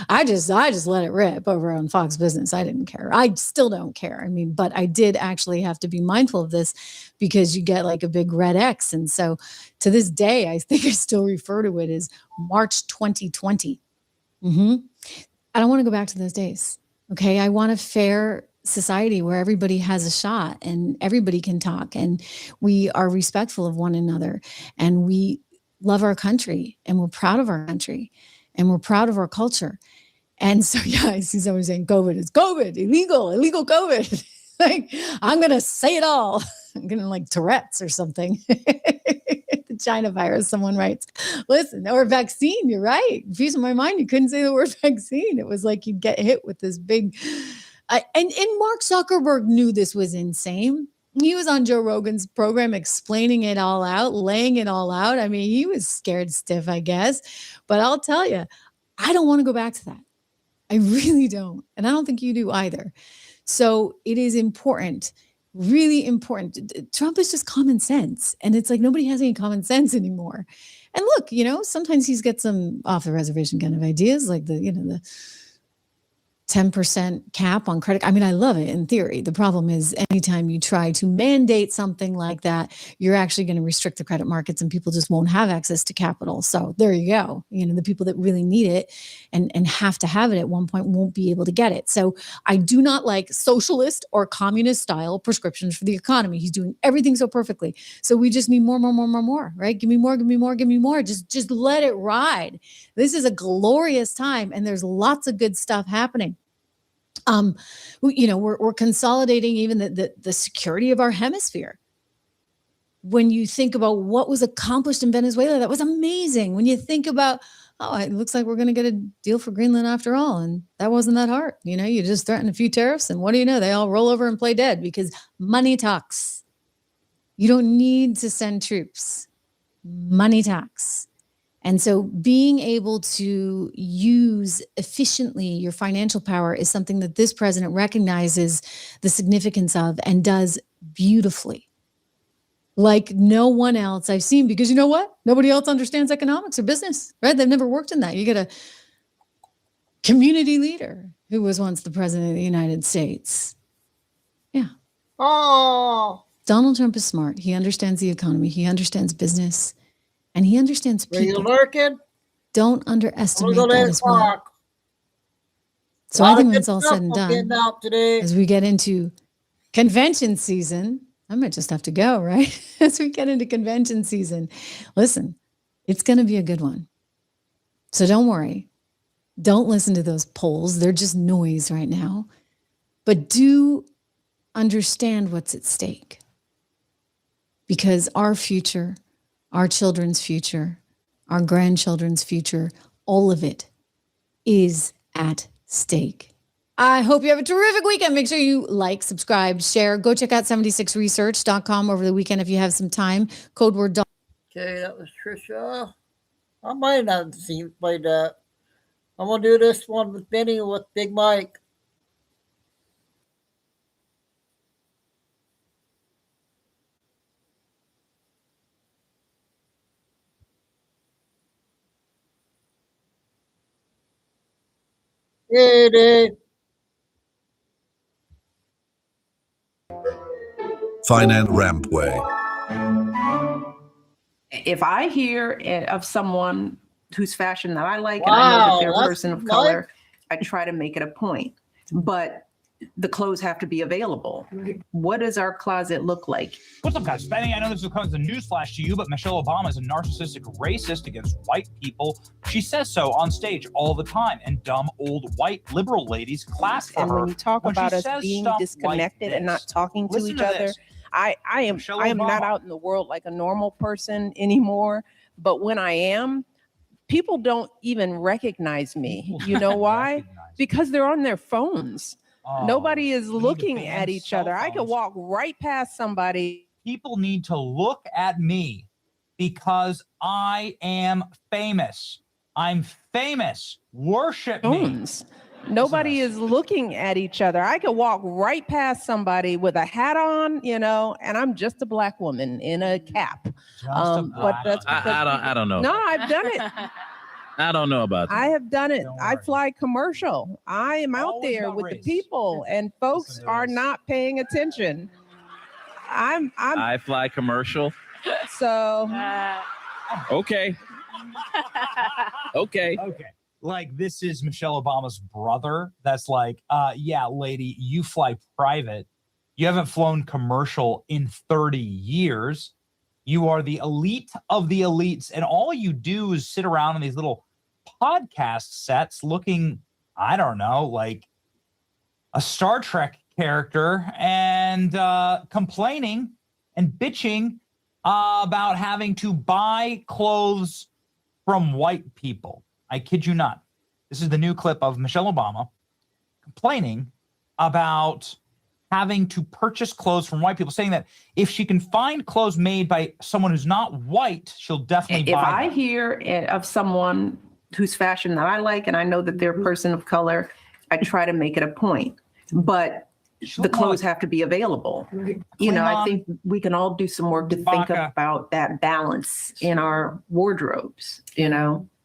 I just let it rip over on Fox Business. I didn't care. I still don't care. I mean, but I did actually have to be mindful of this, because you get like a big red X. And so to this day, I think I still refer to it as March 2020. I don't want to go back to those days. Okay. I want a fair society where everybody has a shot and everybody can talk, and we are respectful of one another, and we love our country, and we're proud of our country, and we're proud of our culture. And so, yeah, I see someone saying COVID is COVID, illegal COVID. Like, I'm going to say it all. I'm going to like Tourette's or something. The China virus, someone writes. Listen, or vaccine, you're right. Piece of my mind, you couldn't say the word vaccine. It was like you'd get hit with this big... And Mark Zuckerberg knew this was insane. He was on Joe Rogan's program explaining it all out, laying it all out. I mean, he was scared stiff, I guess. But I'll tell you, I don't want to go back to that. I really don't. And I don't think you do either. So it is important, really important. Trump is just common sense. And it's like nobody has any common sense anymore. And look, you know, sometimes he's got some off the reservation kind of ideas, like the 10% cap on credit. I mean, I love it in theory. The problem is anytime you try to mandate something like that, you're actually going to restrict the credit markets, and people just won't have access to capital. So there you go. You know, the people that really need it and have to have it at one point won't be able to get it. So I do not like socialist or communist style prescriptions for the economy. He's doing everything so perfectly. So we just need more, right? Give me more. Just let it ride. This is a glorious time, and there's lots of good stuff happening. We're consolidating even the security of our hemisphere. When you think about what was accomplished in Venezuela, that was amazing. When you think about, it looks like we're going to get a deal for Greenland after all, and that wasn't that hard. You know, you just threaten a few tariffs, and what do you know? They all roll over and play dead, because money talks. You don't need to send troops. Money talks. And so being able to use efficiently your financial power is something that this president recognizes the significance of and does beautifully. Like no one else I've seen, because you know what? Nobody else understands economics or business, right? They've never worked in that. You get a community leader who was once the president of the United States. Yeah. Oh. Donald Trump is smart. He understands the economy. He understands business. And he understands people. Don't underestimate that as well. So I think when it's all said and done, as we get into convention season, I might just have to go, right? As we get into convention season, listen, it's going to be a good one. So don't worry. Don't listen to those polls. They're just noise right now. But do understand what's at stake. Because our future, our children's future, our grandchildren's future, all of it is at stake. I hope you have a terrific weekend. Make sure you like, subscribe, share. Go check out 76research.com over the weekend if you have some time. Code word. Okay, that was Trisha. I might not have seen you play that. I'm going to do this one with Benny with Big Mike. Hey, Dave. Finance Rampway. If I hear of someone whose fashion that I like, and I know that they're a person of color, I try to make it a point. But the clothes have to be available. What does our closet look like? What's up, guys? Benny, I know this comes as a newsflash to you, but Michelle Obama is a narcissistic racist against white people. She says so on stage all the time, and dumb old white liberal ladies clap for her. And when you talk about us being disconnected and not talking to each other, I am not out in the world like a normal person anymore. But when I am, people don't even recognize me. You know why? Because they're on their phones. Oh, Nobody is we need to looking ban at each cell other. I could phones. walk right past somebody. People need to look at me because I am famous. I'm famous. Worship me. Nobody is looking at each other. I could walk right past somebody with a hat on, and I'm just a black woman in a cap. But that's I don't know. No, I've done it. I don't know about that. I have done it. I fly commercial. I am out there with the people, and folks are not paying attention. I fly commercial. So okay. Okay. Like, this is Michelle Obama's brother. That's like, yeah, lady, you fly private. You haven't flown commercial in 30 years. You are the elite of the elites. And all you do is sit around in these little podcast sets looking, I don't know, like a Star Trek character and complaining and bitching about having to buy clothes from white people. I kid you not. This is the new clip of Michelle Obama complaining about having to purchase clothes from white people, saying that if she can find clothes made by someone who's not white, she'll definitely buy them. If I hear of someone whose fashion that I like and I know that they're a person of color, I try to make it a point. But the clothes have to be available. I think we can all do some work to think about that balance in our wardrobes.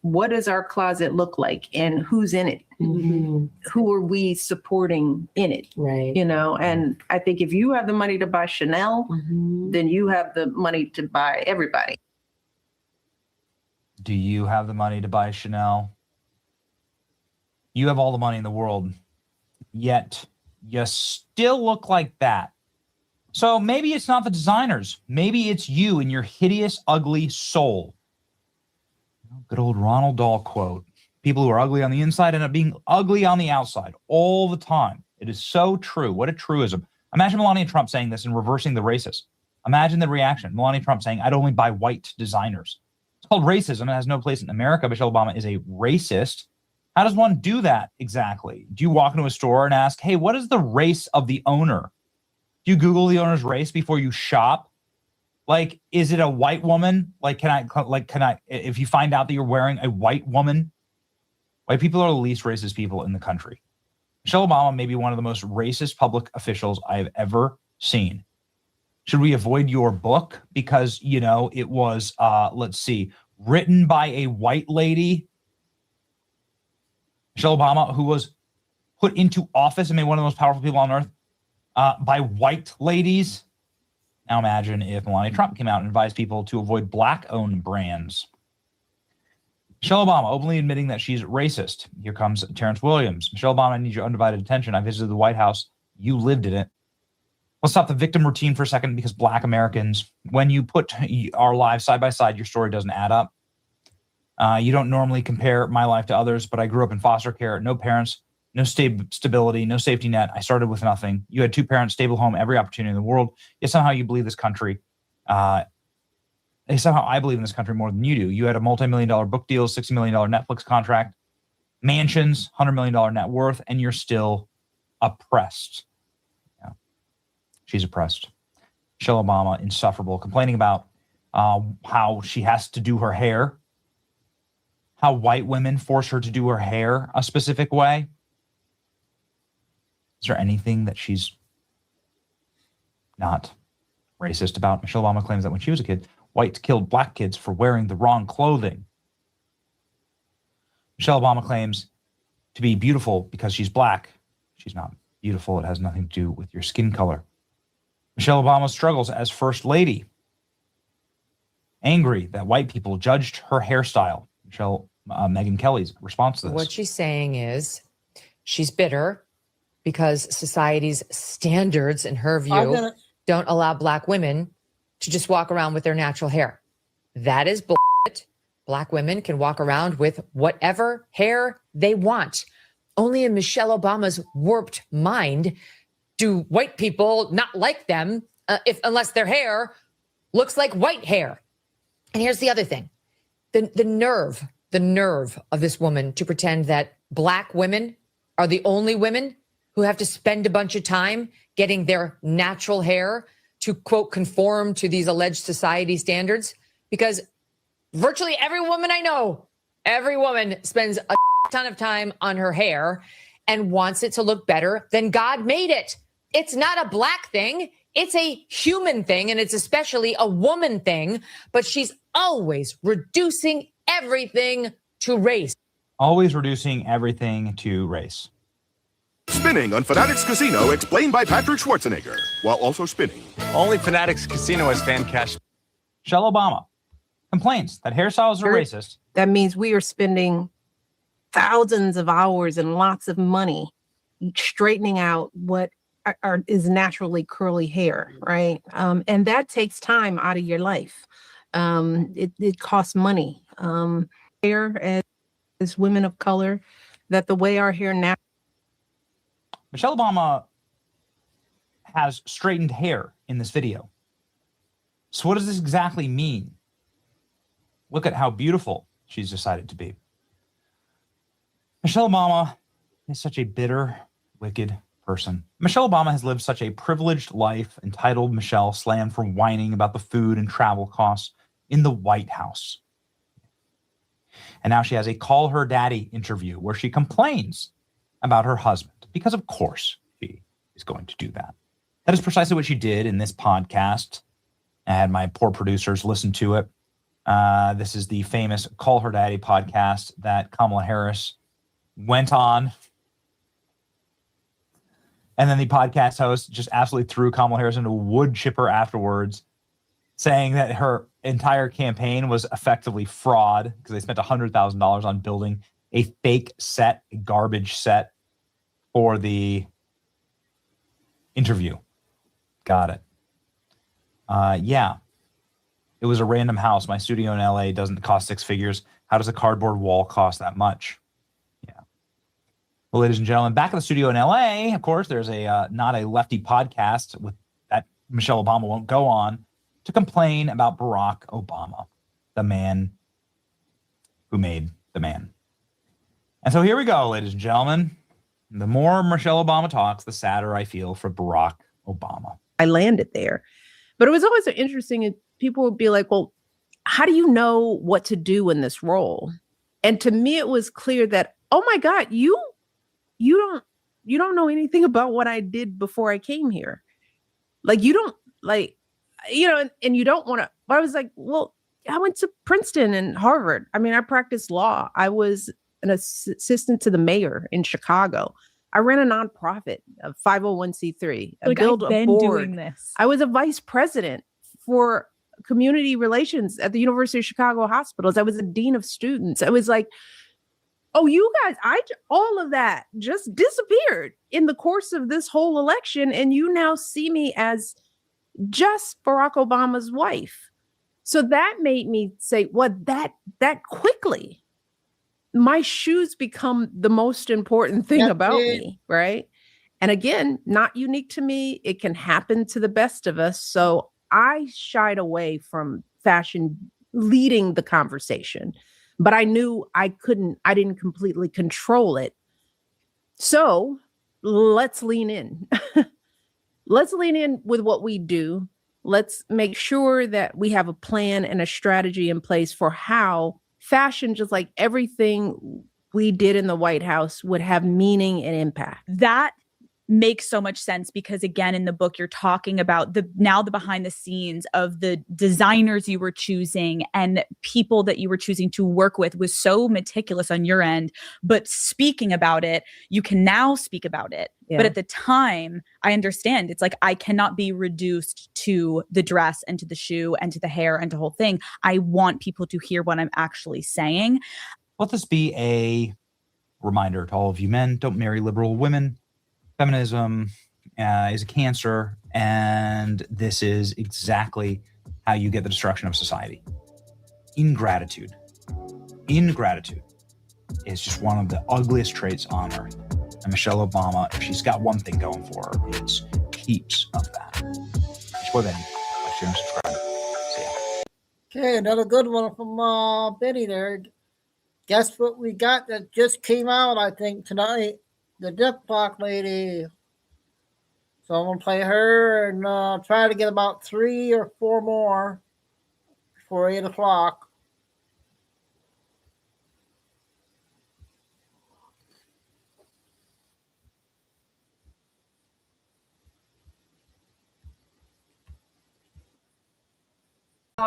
What does our closet look like and who's in it? Mm-hmm. Who are we supporting in it? Right. And I think if you have the money to buy Chanel, then you have the money to buy everybody. Do you have the money to buy Chanel? You have all the money in the world, yet you still look like that. So maybe it's not the designers. Maybe it's you and your hideous, ugly soul. Good old Ronald Dahl quote. People who are ugly on the inside end up being ugly on the outside all the time. It is so true. What a truism. Imagine Melania Trump saying this and reversing the racist. Imagine the reaction. Melania Trump saying, I'd only buy white designers. It's called racism. It has no place in America. Michelle Obama is a racist. How does one do that exactly? Do you walk into a store and ask, hey, what is the race of the owner? Do you Google the owner's race before you shop? Like, is it a white woman? Can I, if you find out that you're wearing a white woman, white people are the least racist people in the country. Michelle Obama may be one of the most racist public officials I have ever seen. Should we avoid your book? Because, it was, written by a white lady, Michelle Obama, who was put into office and made one of the most powerful people on earth by white ladies. Now imagine if Melania Trump came out and advised people to avoid black-owned brands. Michelle Obama openly admitting that she's racist. Here comes Terrence Williams. Michelle Obama, I need your undivided attention. I visited the White House. You lived in it. Let's stop the victim routine for a second, because black Americans, when you put our lives side by side, your story doesn't add up. You don't normally compare my life to others, but I grew up in foster care, no parents, no stability, no safety net. I started with nothing. You had 2 parents, stable home, every opportunity in the world. Yet somehow you believe this country. Somehow I believe in this country more than you do. You had a multi-million-dollar book deal, $60 million Netflix contract, mansions, $100 million net worth, and you're still oppressed. Yeah. She's oppressed. Michelle Obama, insufferable, complaining about how she has to do her hair, how white women force her to do her hair a specific way. Is there anything that she's not racist about? Michelle Obama claims that when she was a kid, whites killed black kids for wearing the wrong clothing. Michelle Obama claims to be beautiful because she's black. She's not beautiful. It has nothing to do with your skin color. Michelle Obama struggles as first lady. Angry that white people judged her hairstyle. Megyn Kelly's response to this. What she's saying is she's bitter because society's standards, in her view, don't allow black women to just walk around with their natural hair. That is bullshit. Black women can walk around with whatever hair they want. Only in Michelle Obama's warped mind do white people not like them unless their hair looks like white hair. And here's the other thing. The nerve of this woman to pretend that black women are the only women who have to spend a bunch of time getting their natural hair to, quote, conform to these alleged society standards. Because virtually every woman I know, every woman spends a ton of time on her hair and wants it to look better than God made it. It's not a black thing. It's a human thing, and it's especially a woman thing, but she's always reducing everything to race. Always reducing everything to race. Spinning on Fanatics Casino, explained by Patrick Schwarzenegger, while also spinning. Only Fanatics Casino has fan cash. Michelle Obama complains that hairstyles are racist. That means we are spending thousands of hours and lots of money straightening out what is naturally curly hair, right? And that takes time out of your life. It costs money. Hair as women of color, that the way our hair now. Michelle Obama has straightened hair in this video. So what does this exactly mean? Look at how beautiful she's decided to be. Michelle Obama is such a bitter, wicked person. Michelle Obama has lived such a privileged life, entitled Michelle slammed for whining about the food and travel costs in the White House. And now she has a Call Her Daddy interview where she complains about her husband, because of course she is going to do that. That is precisely what she did in this podcast. I had my poor producers listen to it. This is the famous Call Her Daddy podcast that Kamala Harris went on. And then the podcast host just absolutely threw Kamala Harris into a wood chipper afterwards, saying that her entire campaign was effectively fraud because they spent $100,000 on building a fake set, a garbage set for the interview. Got it. Yeah. It was a random house. My studio in LA doesn't cost six figures. How does a cardboard wall cost that much? Yeah. Well, ladies and gentlemen, back at the studio in LA, of course, there's a not a lefty podcast with that Michelle Obama won't go on to complain about Barack Obama, the man who made the man. And so here we go, ladies and gentlemen. The more Michelle Obama talks, the sadder I feel for Barack Obama. I landed there. But it was always interesting, and people would be like, well, how do you know what to do in this role? And to me, it was clear that, oh my God, you don't know anything about what I did before I came here. Like, you don't, like, you know, and you don't want to. I was like, well, I went to Princeton and Harvard. I mean, I practiced law. I was an assistant to the mayor in Chicago. I ran a nonprofit, a 501c3. I built a board. Doing this. I was a vice president for community relations at the University of Chicago hospitals. I was a dean of students. I was like, oh, you guys, all of that just disappeared in the course of this whole election. And you now see me as just Barack Obama's wife. So that made me say, what, that quickly, my shoes become the most important thing about me, right? And again, not unique to me. It can happen to the best of us. So I shied away from fashion leading the conversation, but I knew I didn't completely control it. So let's lean in. Let's lean in with what we do. Let's make sure that we have a plan and a strategy in place for how fashion, just like everything we did in the White House, would have meaning and impact. That makes so much sense because, again, in the book, you're talking about the behind the scenes of the designers you were choosing and people that you were choosing to work with was so meticulous on your end. But speaking about it, you can now speak about it. Yeah. But at the time, I understand it's like, I cannot be reduced to the dress and to the shoe and to the hair and to the whole thing. I want people to hear what I'm actually saying. Let this be a reminder to all of you men, don't marry liberal women. Feminism is a cancer, and this is exactly how you get the destruction of society. Ingratitude. Ingratitude is just one of the ugliest traits on earth. And Michelle Obama, if she's got one thing going for her, it's heaps of that. Before then, like, share, and subscribe. See ya. Okay, another good one from Betty there. Guess what we got that just came out, I think, tonight? the Dip Clock lady. So I'm going to play her and try to get about 3 or 4 more before 8 o'clock.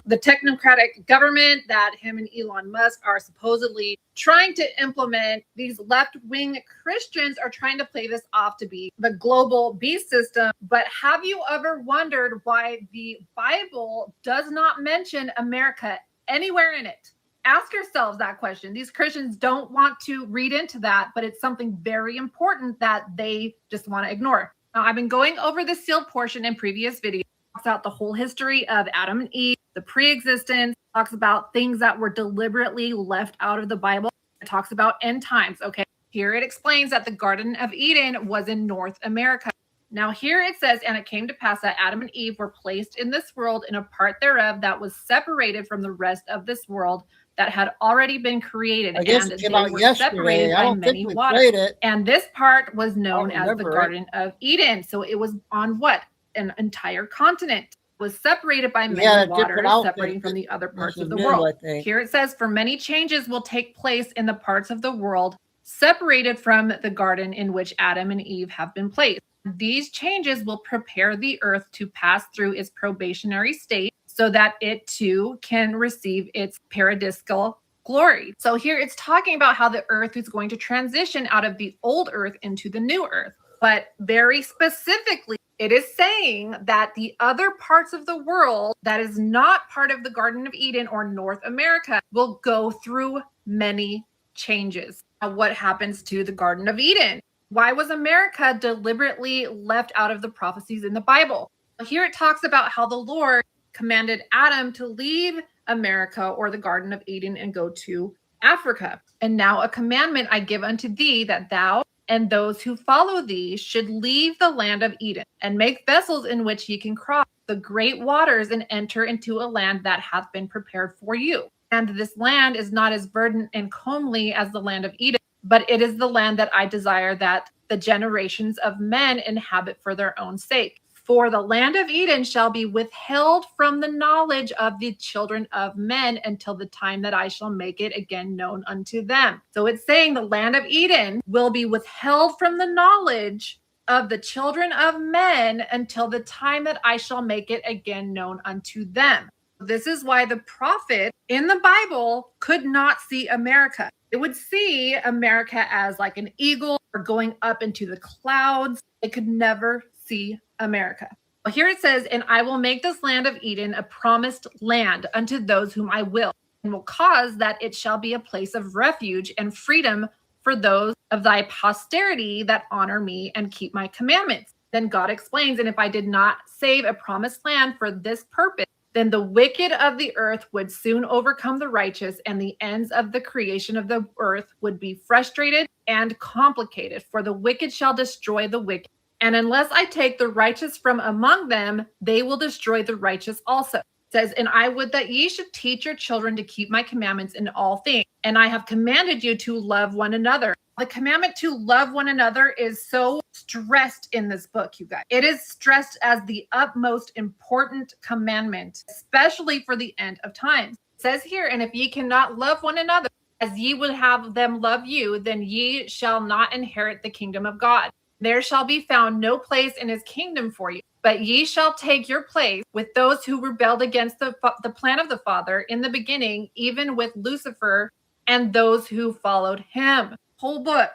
The technocratic government that him and Elon Musk are supposedly trying to implement, these left-wing Christians are trying to play this off to be the global beast system. But have you ever wondered why the Bible does not mention America anywhere in it? Ask yourselves that question. These Christians don't want to read into that, but it's something very important that they just want to ignore. Now, I've been going over the sealed portion in previous videos. Talks out the whole history of Adam and Eve, the pre-existence, talks about things that were deliberately left out of the Bible. It talks about end times. Okay, here it explains that the Garden of Eden was in North America. Now here it says, and it came to pass that Adam and Eve were placed in this world in a part thereof that was separated from the rest of this world that had already been created, I guess and it came they out were yesterday. separated I by don't many think we waters. played it. And this part was known as the remember it. Garden of Eden. So it was on what? An entire continent. Was separated by many Yeah, waters, different outfit. separating from the other parts This of is the new, world. I think. Here it says, for many changes will take place in the parts of the world separated from the garden in which Adam and Eve have been placed. These changes will prepare the earth to pass through its probationary state so that it too can receive its paradisical glory. So here it's talking about how the earth is going to transition out of the old earth into the new earth. But very specifically, it is saying that the other parts of the world that is not part of the Garden of Eden or North America will go through many changes. Now, what happens to the Garden of Eden? Why was America deliberately left out of the prophecies in the Bible? Here it talks about how the Lord commanded Adam to leave America or the Garden of Eden and go to Africa. And now a commandment I give unto thee, that thou and those who follow thee should leave the land of Eden and make vessels in which ye can cross the great waters and enter into a land that hath been prepared for you. And this land is not as verdant and comely as the land of Eden, but it is the land that I desire that the generations of men inhabit for their own sake. For the land of Eden shall be withheld from the knowledge of the children of men until the time that I shall make it again known unto them. So it's saying the land of Eden will be withheld from the knowledge of the children of men until the time that I shall make it again known unto them. This is why the prophet in the Bible could not see America. It would see America as like an eagle or going up into the clouds. It could never see America. Well, here it says, and I will make this land of Eden a promised land unto those whom I will, and will cause that it shall be a place of refuge and freedom for those of thy posterity that honor me and keep my commandments. Then God explains, and if I did not save a promised land for this purpose, then the wicked of the earth would soon overcome the righteous, and the ends of the creation of the earth would be frustrated and complicated, for the wicked shall destroy the wicked. And unless I take the righteous from among them, they will destroy the righteous also. It says, and I would that ye should teach your children to keep my commandments in all things. And I have commanded you to love one another. The commandment to love one another is so stressed in this book, you guys. It is stressed as the utmost important commandment, especially for the end of times. It says here, and if ye cannot love one another as ye would have them love you, then ye shall not inherit the kingdom of God. There shall be found no place in his kingdom for you, but ye shall take your place with those who rebelled against the plan of the Father in the beginning, even with Lucifer and those who followed him. Whole book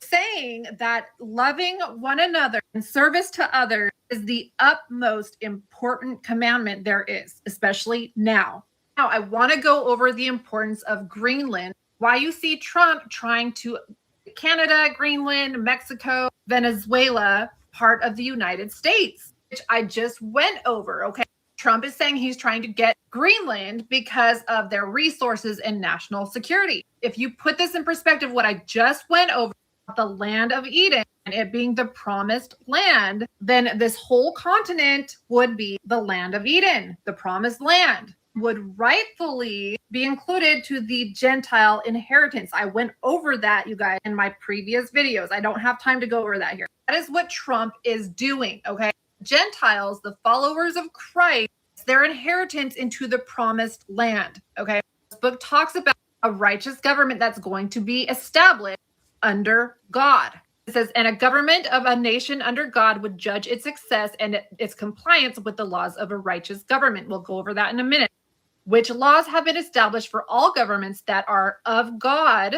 saying that loving one another and service to others is the utmost important commandment there is, especially now. Now, I want to go over the importance of Greenland, why you see Trump trying to Canada, Greenland, Mexico, Venezuela, part of the United States, which I just went over. Okay. Trump is saying he's trying to get Greenland because of their resources and national security. If you put this in perspective, what I just went over, the land of Eden and it being the promised land, then this whole continent would be the land of Eden, the promised land. would rightfully be included to the Gentile inheritance. I went over that, you guys, in my previous videos. I don't have time to go over that here. That is what Trump is doing, okay? Gentiles, the followers of Christ, their inheritance into the promised land, okay? This book talks about a righteous government that's going to be established under God. It says, and a government of a nation under God would judge its success and its compliance with the laws of a righteous government. We'll go over that in a minute. Which laws have been established for all governments that are of God,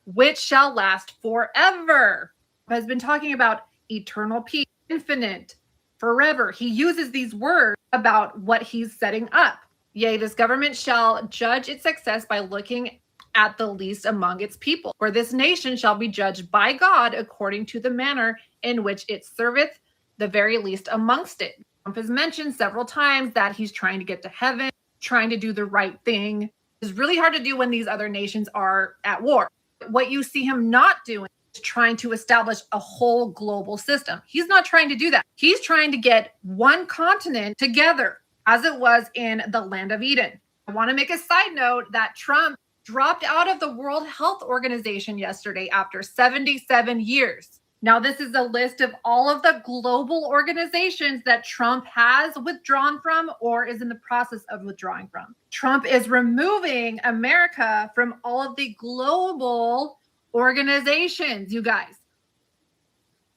which shall last forever. Has been talking about eternal peace, infinite, forever. He uses these words about what he's setting up. Yea, this government shall judge its success by looking at the least among its people. For this nation shall be judged by God according to the manner in which it serveth the very least amongst it. Trump has mentioned several times that he's trying to get to heaven, trying to do the right thing. It's really hard to do when these other nations are at war. What you see him not doing is trying to establish a whole global system. He's not trying to do that. He's trying to get one continent together as it was in the land of Eden. I want to make a side note that Trump dropped out of the World Health Organization yesterday after 77 years. Now, this is a list of all of the global organizations that Trump has withdrawn from or is in the process of withdrawing from. Trump is removing America from all of the global organizations, you guys.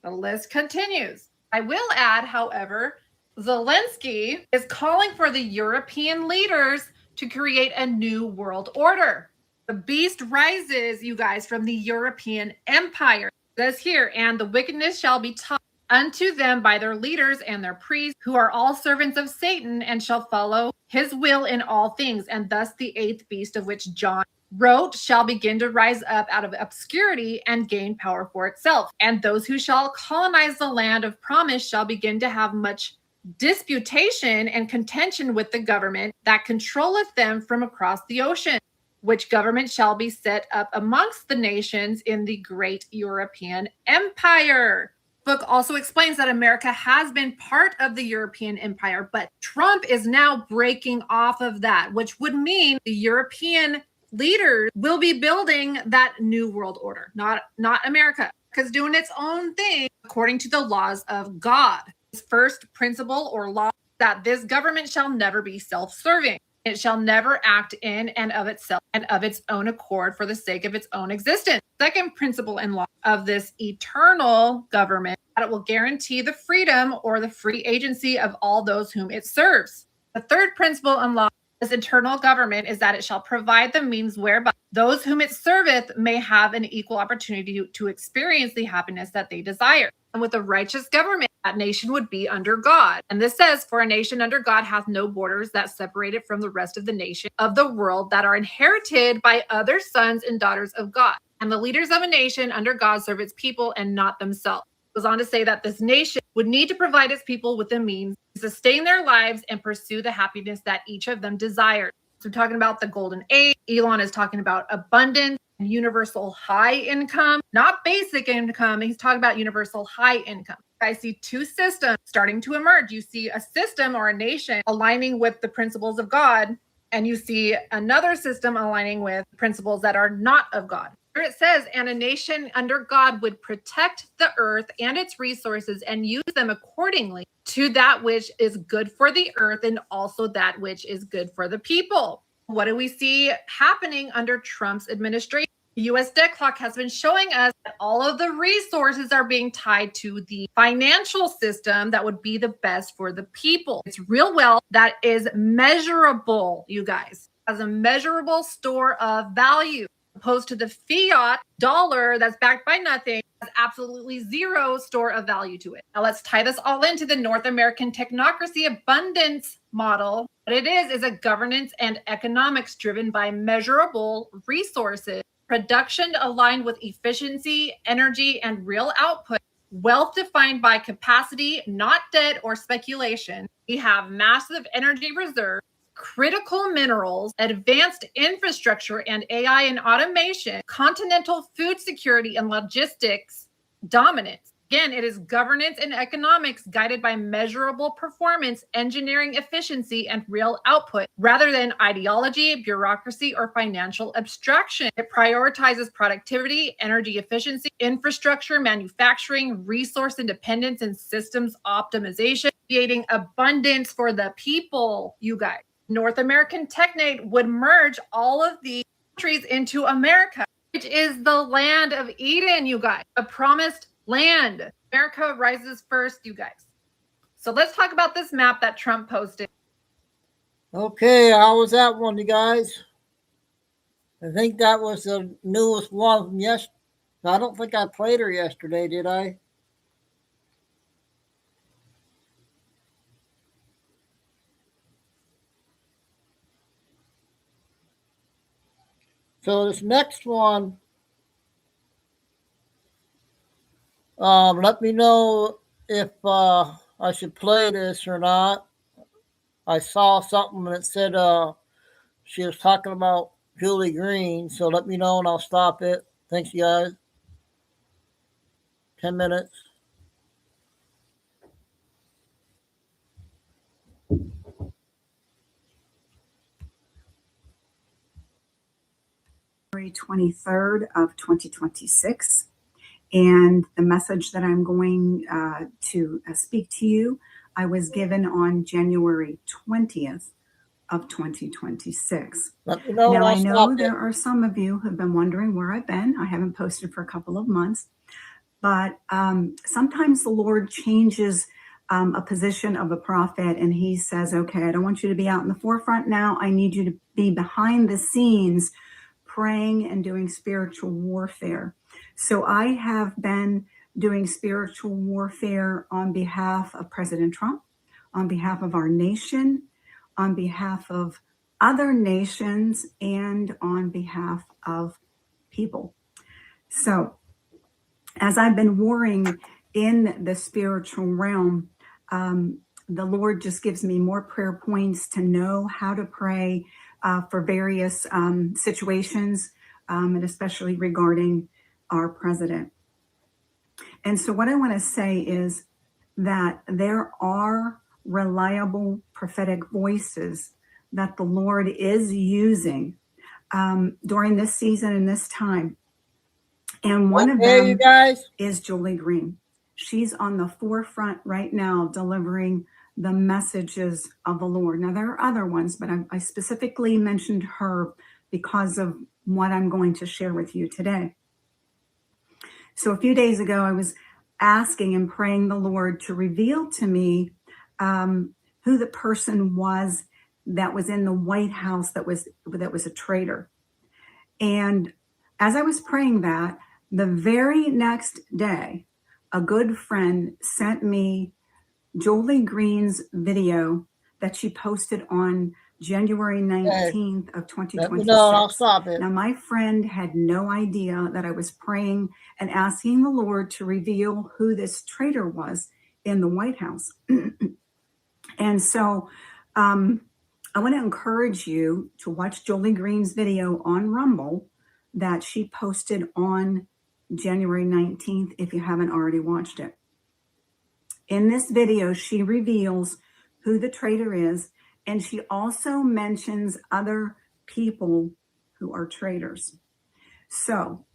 The list continues. I will add, however, Zelensky is calling for the European leaders to create a new world order. The beast rises, you guys, from the European Empire. It says here, and the wickedness shall be taught unto them by their leaders and their priests, who are all servants of Satan, and shall follow his will in all things. And thus the eighth beast, of which John wrote, shall begin to rise up out of obscurity and gain power for itself. And those who shall colonize the land of promise shall begin to have much disputation and contention with the government that controlleth them from across the ocean, which government shall be set up amongst the nations in the great European Empire. The book also explains that America has been part of the European Empire, but Trump is now breaking off of that, which would mean the European leaders will be building that new world order, not America, because doing its own thing according to the laws of God. His first principle or law that this government shall never be self-serving. It shall never act in and of itself and of its own accord for the sake of its own existence. Second principle in law of this eternal government, that it will guarantee the freedom or the free agency of all those whom it serves. The third principle in law of this eternal government is that it shall provide the means whereby those whom it serveth may have an equal opportunity to experience the happiness that they desire. And with a righteous government, that nation would be under God. And this says, for a nation under God hath no borders that separate it from the rest of the nation of the world that are inherited by other sons and daughters of God. And the leaders of a nation under God serve its people and not themselves. It goes on to say that this nation would need to provide its people with the means to sustain their lives and pursue the happiness that each of them desires. So we're talking about the golden age. Elon is talking about abundance, universal high income, not basic income. He's talking about universal high income. I see two systems starting to emerge. You see a system or a nation aligning with the principles of God, and you see another system aligning with principles that are not of God. Here it says, and a nation under God would protect the earth and its resources and use them accordingly to that which is good for the earth and also that which is good for the people. What do we see happening under Trump's administration? The U.S. debt clock has been showing us that all of the resources are being tied to the financial system that would be the best for the people. It's real wealth that is measurable, you guys, as a measurable store of value, opposed to the fiat dollar that's backed by nothing, has absolutely zero store of value to it. Now let's tie this all into the North American technocracy abundance model. What it is a governance and economics driven by measurable resources, production aligned with efficiency, energy, and real output, wealth defined by capacity, not debt or speculation. We have massive energy reserves, critical minerals, advanced infrastructure and AI and automation, continental food security and logistics dominance, Again, it is governance and economics guided by measurable performance, engineering efficiency, and real output, rather than ideology, bureaucracy, or financial abstraction. It prioritizes productivity, energy efficiency, infrastructure, manufacturing, resource independence, and systems optimization, creating abundance for the people, you guys. North American Technate would merge all of these countries into America, which is the land of Eden, you guys. A promised land. America rises first, you guys. So let's talk about this map that Trump posted. Okay, how was that one, you guys? I think that was the newest one from yesterday. I don't think I played her yesterday, did I? So this next one, let me know if I should play this or not. I saw something that said she was talking about Julie Green, so let me know and I'll stop it. Thanks, you guys. 10 minutes. January 23rd of 2026. And the message that I'm going to speak to you, I was given on January 20th of 2026. Now, I know there are some of you who have been wondering where I've been. I haven't posted for a couple of months, but sometimes the Lord changes a position of a prophet and he says, okay, I don't want you to be out in the forefront now. I need you to be behind the scenes praying and doing spiritual warfare. So I have been doing spiritual warfare on behalf of President Trump, on behalf of our nation, on behalf of other nations, and on behalf of people. So as I've been warring in the spiritual realm, the Lord just gives me more prayer points to know how to pray for various situations, and especially regarding our president. And so what I want to say is that there are reliable prophetic voices that the Lord is using during this season and this time. And one of them, you guys, is Julie Green. She's on the forefront right now delivering the messages of the Lord. Now, there are other ones, but I specifically mentioned her because of what I'm going to share with you today. So a few days ago, I was asking and praying the Lord to reveal to me who the person was that was in the White House that was a traitor. And as I was praying that, the very next day, a good friend sent me Julie Green's video that she posted on January 19th of 2026. No, I'll stop it. Now, my friend had no idea that I was praying and asking the Lord to reveal who this traitor was in the White House. And so I want to encourage you to watch Julie Green's video on Rumble that she posted on January 19th if you haven't already watched it. In this video, she reveals who the traitor is, and she also mentions other people who are traitors. So,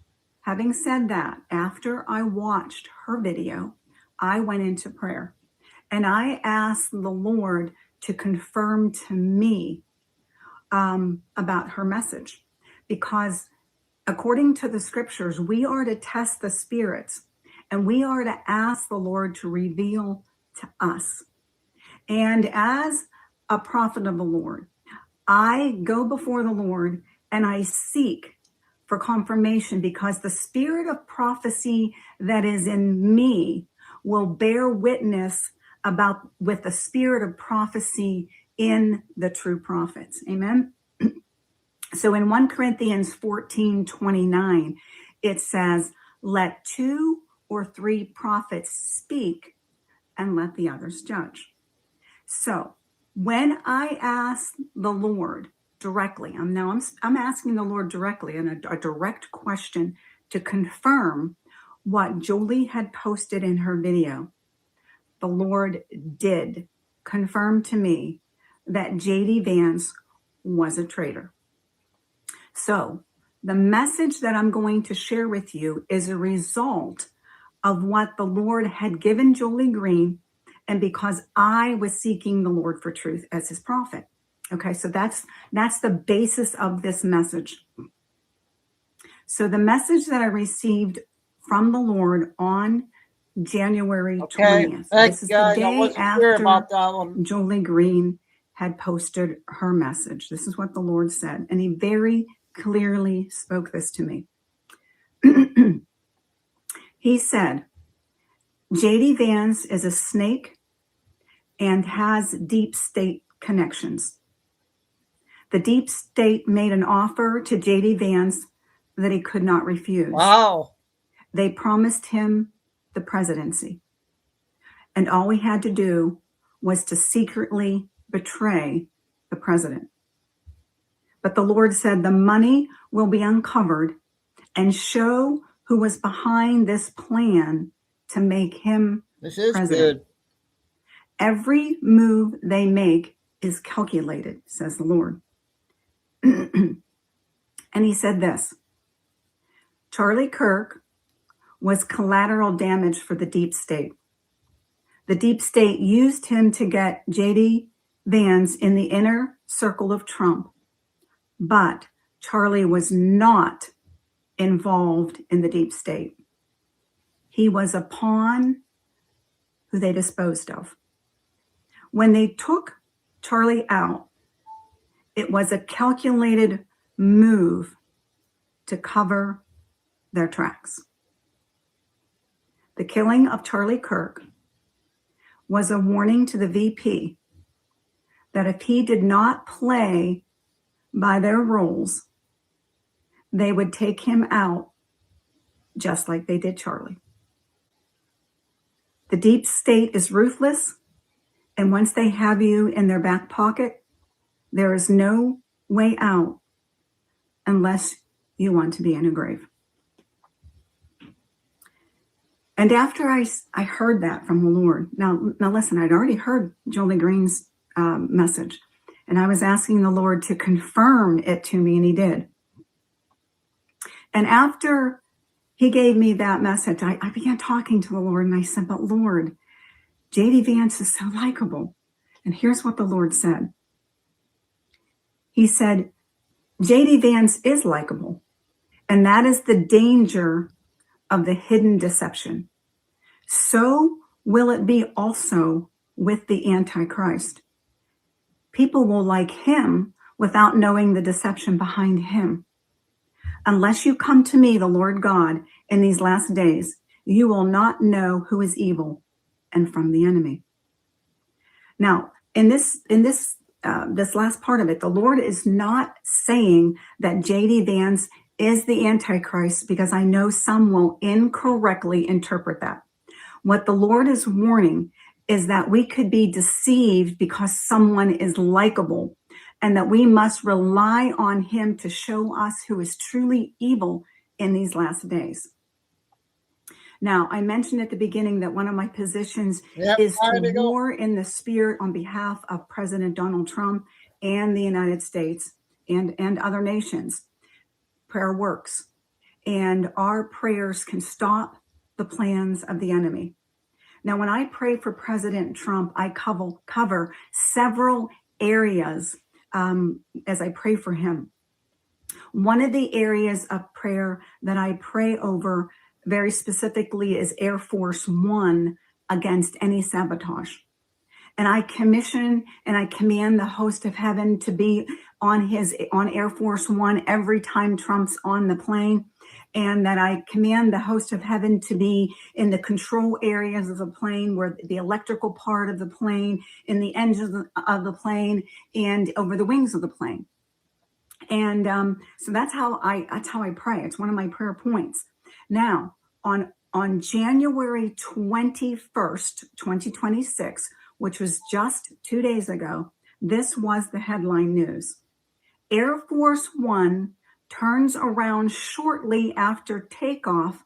having said that, after I watched her video, I went into prayer and I asked the Lord to confirm to me about her message, because according to the scriptures, we are to test the spirits and we are to ask the Lord to reveal to us. And as a prophet of the Lord, I go before the Lord and I seek for confirmation, because the spirit of prophecy that is in me will bear witness with the spirit of prophecy in the true prophets. Amen. So in 1 Corinthians 14:29, it says, let 2 or 3 prophets speak and let the others judge. So when I ask the Lord directly, I'm asking the Lord directly in a direct question to confirm what Jolie had posted in her video, the Lord did confirm to me that JD Vance was a traitor. So the message that I'm going to share with you is a result of what the Lord had given Jolie Green, and because I was seeking the Lord for truth as his prophet. Okay, so that's the basis of this message. So the message that I received from the Lord on January 20th. This is the day after Jolie Green had posted her message. This is what the Lord said, and he very clearly spoke this to me. He said, JD Vance is a snake and has deep state connections. The deep state made an offer to JD Vance that he could not refuse. Wow. They promised him the presidency. And all he had to do was to secretly betray the president. But the Lord said the money will be uncovered and show who was behind this plan to make him president. Good. Every move they make is calculated, says the Lord. And he said this, Charlie Kirk was collateral damage for the deep state. The deep state used him to get JD Vance in the inner circle of Trump, but Charlie was not involved in the deep state. He was a pawn who they disposed of. When they took Charlie out, it was a calculated move to cover their tracks. The killing of Charlie Kirk was a warning to the VP that if he did not play by their rules, they would take him out just like they did Charlie. The deep state is ruthless, and once they have you in their back pocket, there is no way out unless you want to be in a grave. And after I heard that from the Lord, now listen, I'd already heard Jolie Green's message, and I was asking the Lord to confirm it to me, and he did. And after he gave me that message, I began talking to the Lord, and I said, but Lord, JD Vance is so likable. And here's what the Lord said. He said, JD Vance is likable, and that is the danger of the hidden deception. So will it be also with the Antichrist. People will like him without knowing the deception behind him. Unless you come to me, the Lord God, in these last days, you will not know who is evil and from the enemy. Now, in this last part of it, the Lord is not saying that JD Vance is the Antichrist, because I know some will incorrectly interpret that. What the Lord is warning is that we could be deceived because someone is likable, and that we must rely on him to show us who is truly evil in these last days. Now, I mentioned at the beginning that one of my positions is to war in the spirit on behalf of President Donald Trump and the United States and other nations. Prayer works, and our prayers can stop the plans of the enemy. Now, when I pray for President Trump, I cover several areas as I pray for him. One of the areas of prayer that I pray over very specifically is Air Force One against any sabotage. And I commission and I command the host of heaven to be on Air Force One every time Trump's on the plane, and that I command the host of heaven to be in the control areas of the plane, where the electrical part of the plane, in the engines of the plane, and over the wings of the plane. And so that's how I pray. It's one of my prayer points. Now, on January 21st, 2026, which was just 2 days ago, this was the headline news. Air Force One turns around shortly after takeoff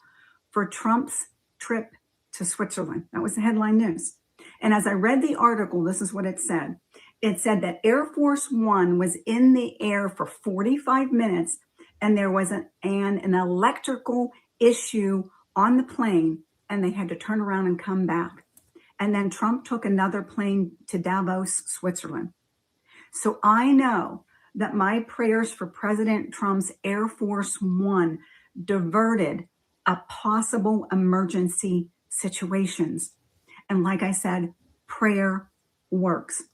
for Trump's trip to Switzerland. That was the headline news. And as I read the article, this is what it said. It said that Air Force One was in the air for 45 minutes and there was an electrical issue on the plane and they had to turn around and come back. And then Trump took another plane to Davos, Switzerland. So I know that my prayers for President Trump's Air Force One diverted a possible emergency situations. And like I said, prayer works.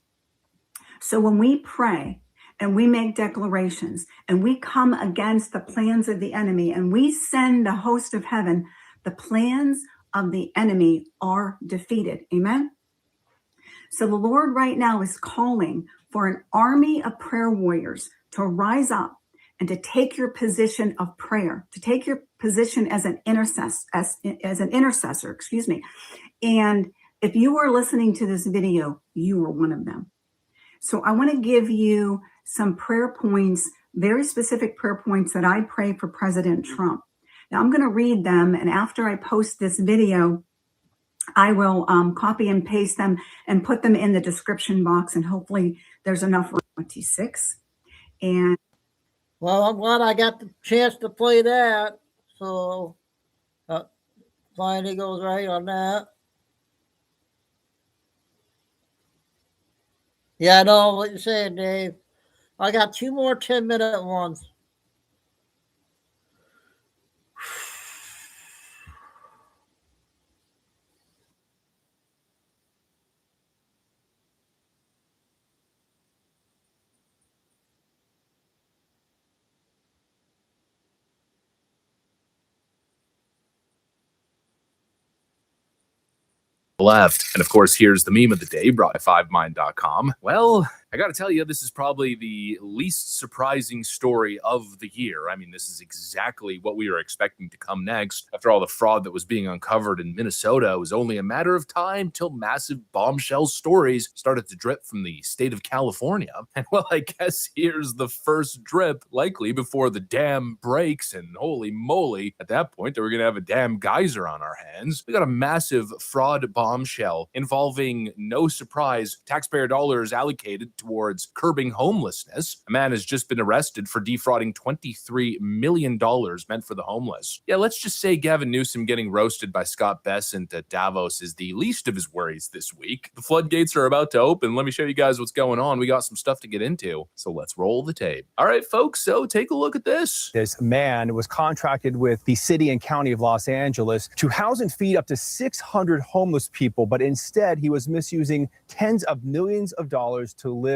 So when we pray and we make declarations and we come against the plans of the enemy and we send the host of heaven, the plans of the enemy are defeated. Amen. So the Lord right now is calling for an army of prayer warriors to rise up and to take your position of prayer, to take your position as an intercessor, excuse me. And if you are listening to this video, you are one of them. So I want to give you some prayer points, very specific prayer points that I pray for President Trump. Now I'm going to read them, and after I post this video, I will copy and paste them and put them in the description box, and hopefully there's enough for 26. And well, I'm glad I got the chance to play that. So, Flying Eagles right on that. Yeah, I know what you're saying, Dave. I got 2 more 10-minute ones. Left. And of course, here's the meme of the day brought by 5mind.com. Well, I got to tell you, this is probably the least surprising story of the year. I mean, this is exactly what we were expecting to come next. After all the fraud that was being uncovered in Minnesota, it was only a matter of time till massive bombshell stories started to drip from the state of California. And well, I guess here's the first drip, likely before the dam breaks. And holy moly, at that point, they were going to have a damn geyser on our hands. We got a massive fraud bombshell involving, no surprise, taxpayer dollars allocated towards curbing homelessness. A man has just been arrested for defrauding $23 million meant for the homeless. Yeah, let's just say Gavin Newsom getting roasted by Scott Bessent at Davos is the least of his worries this week. The floodgates are about to open. Let me show you guys what's going on. We got some stuff to get into, so let's roll the tape. All right, folks, so take a look at this. This man was contracted with the city and county of Los Angeles to house and feed up to 600 homeless people, but instead he was misusing tens of millions of dollars to live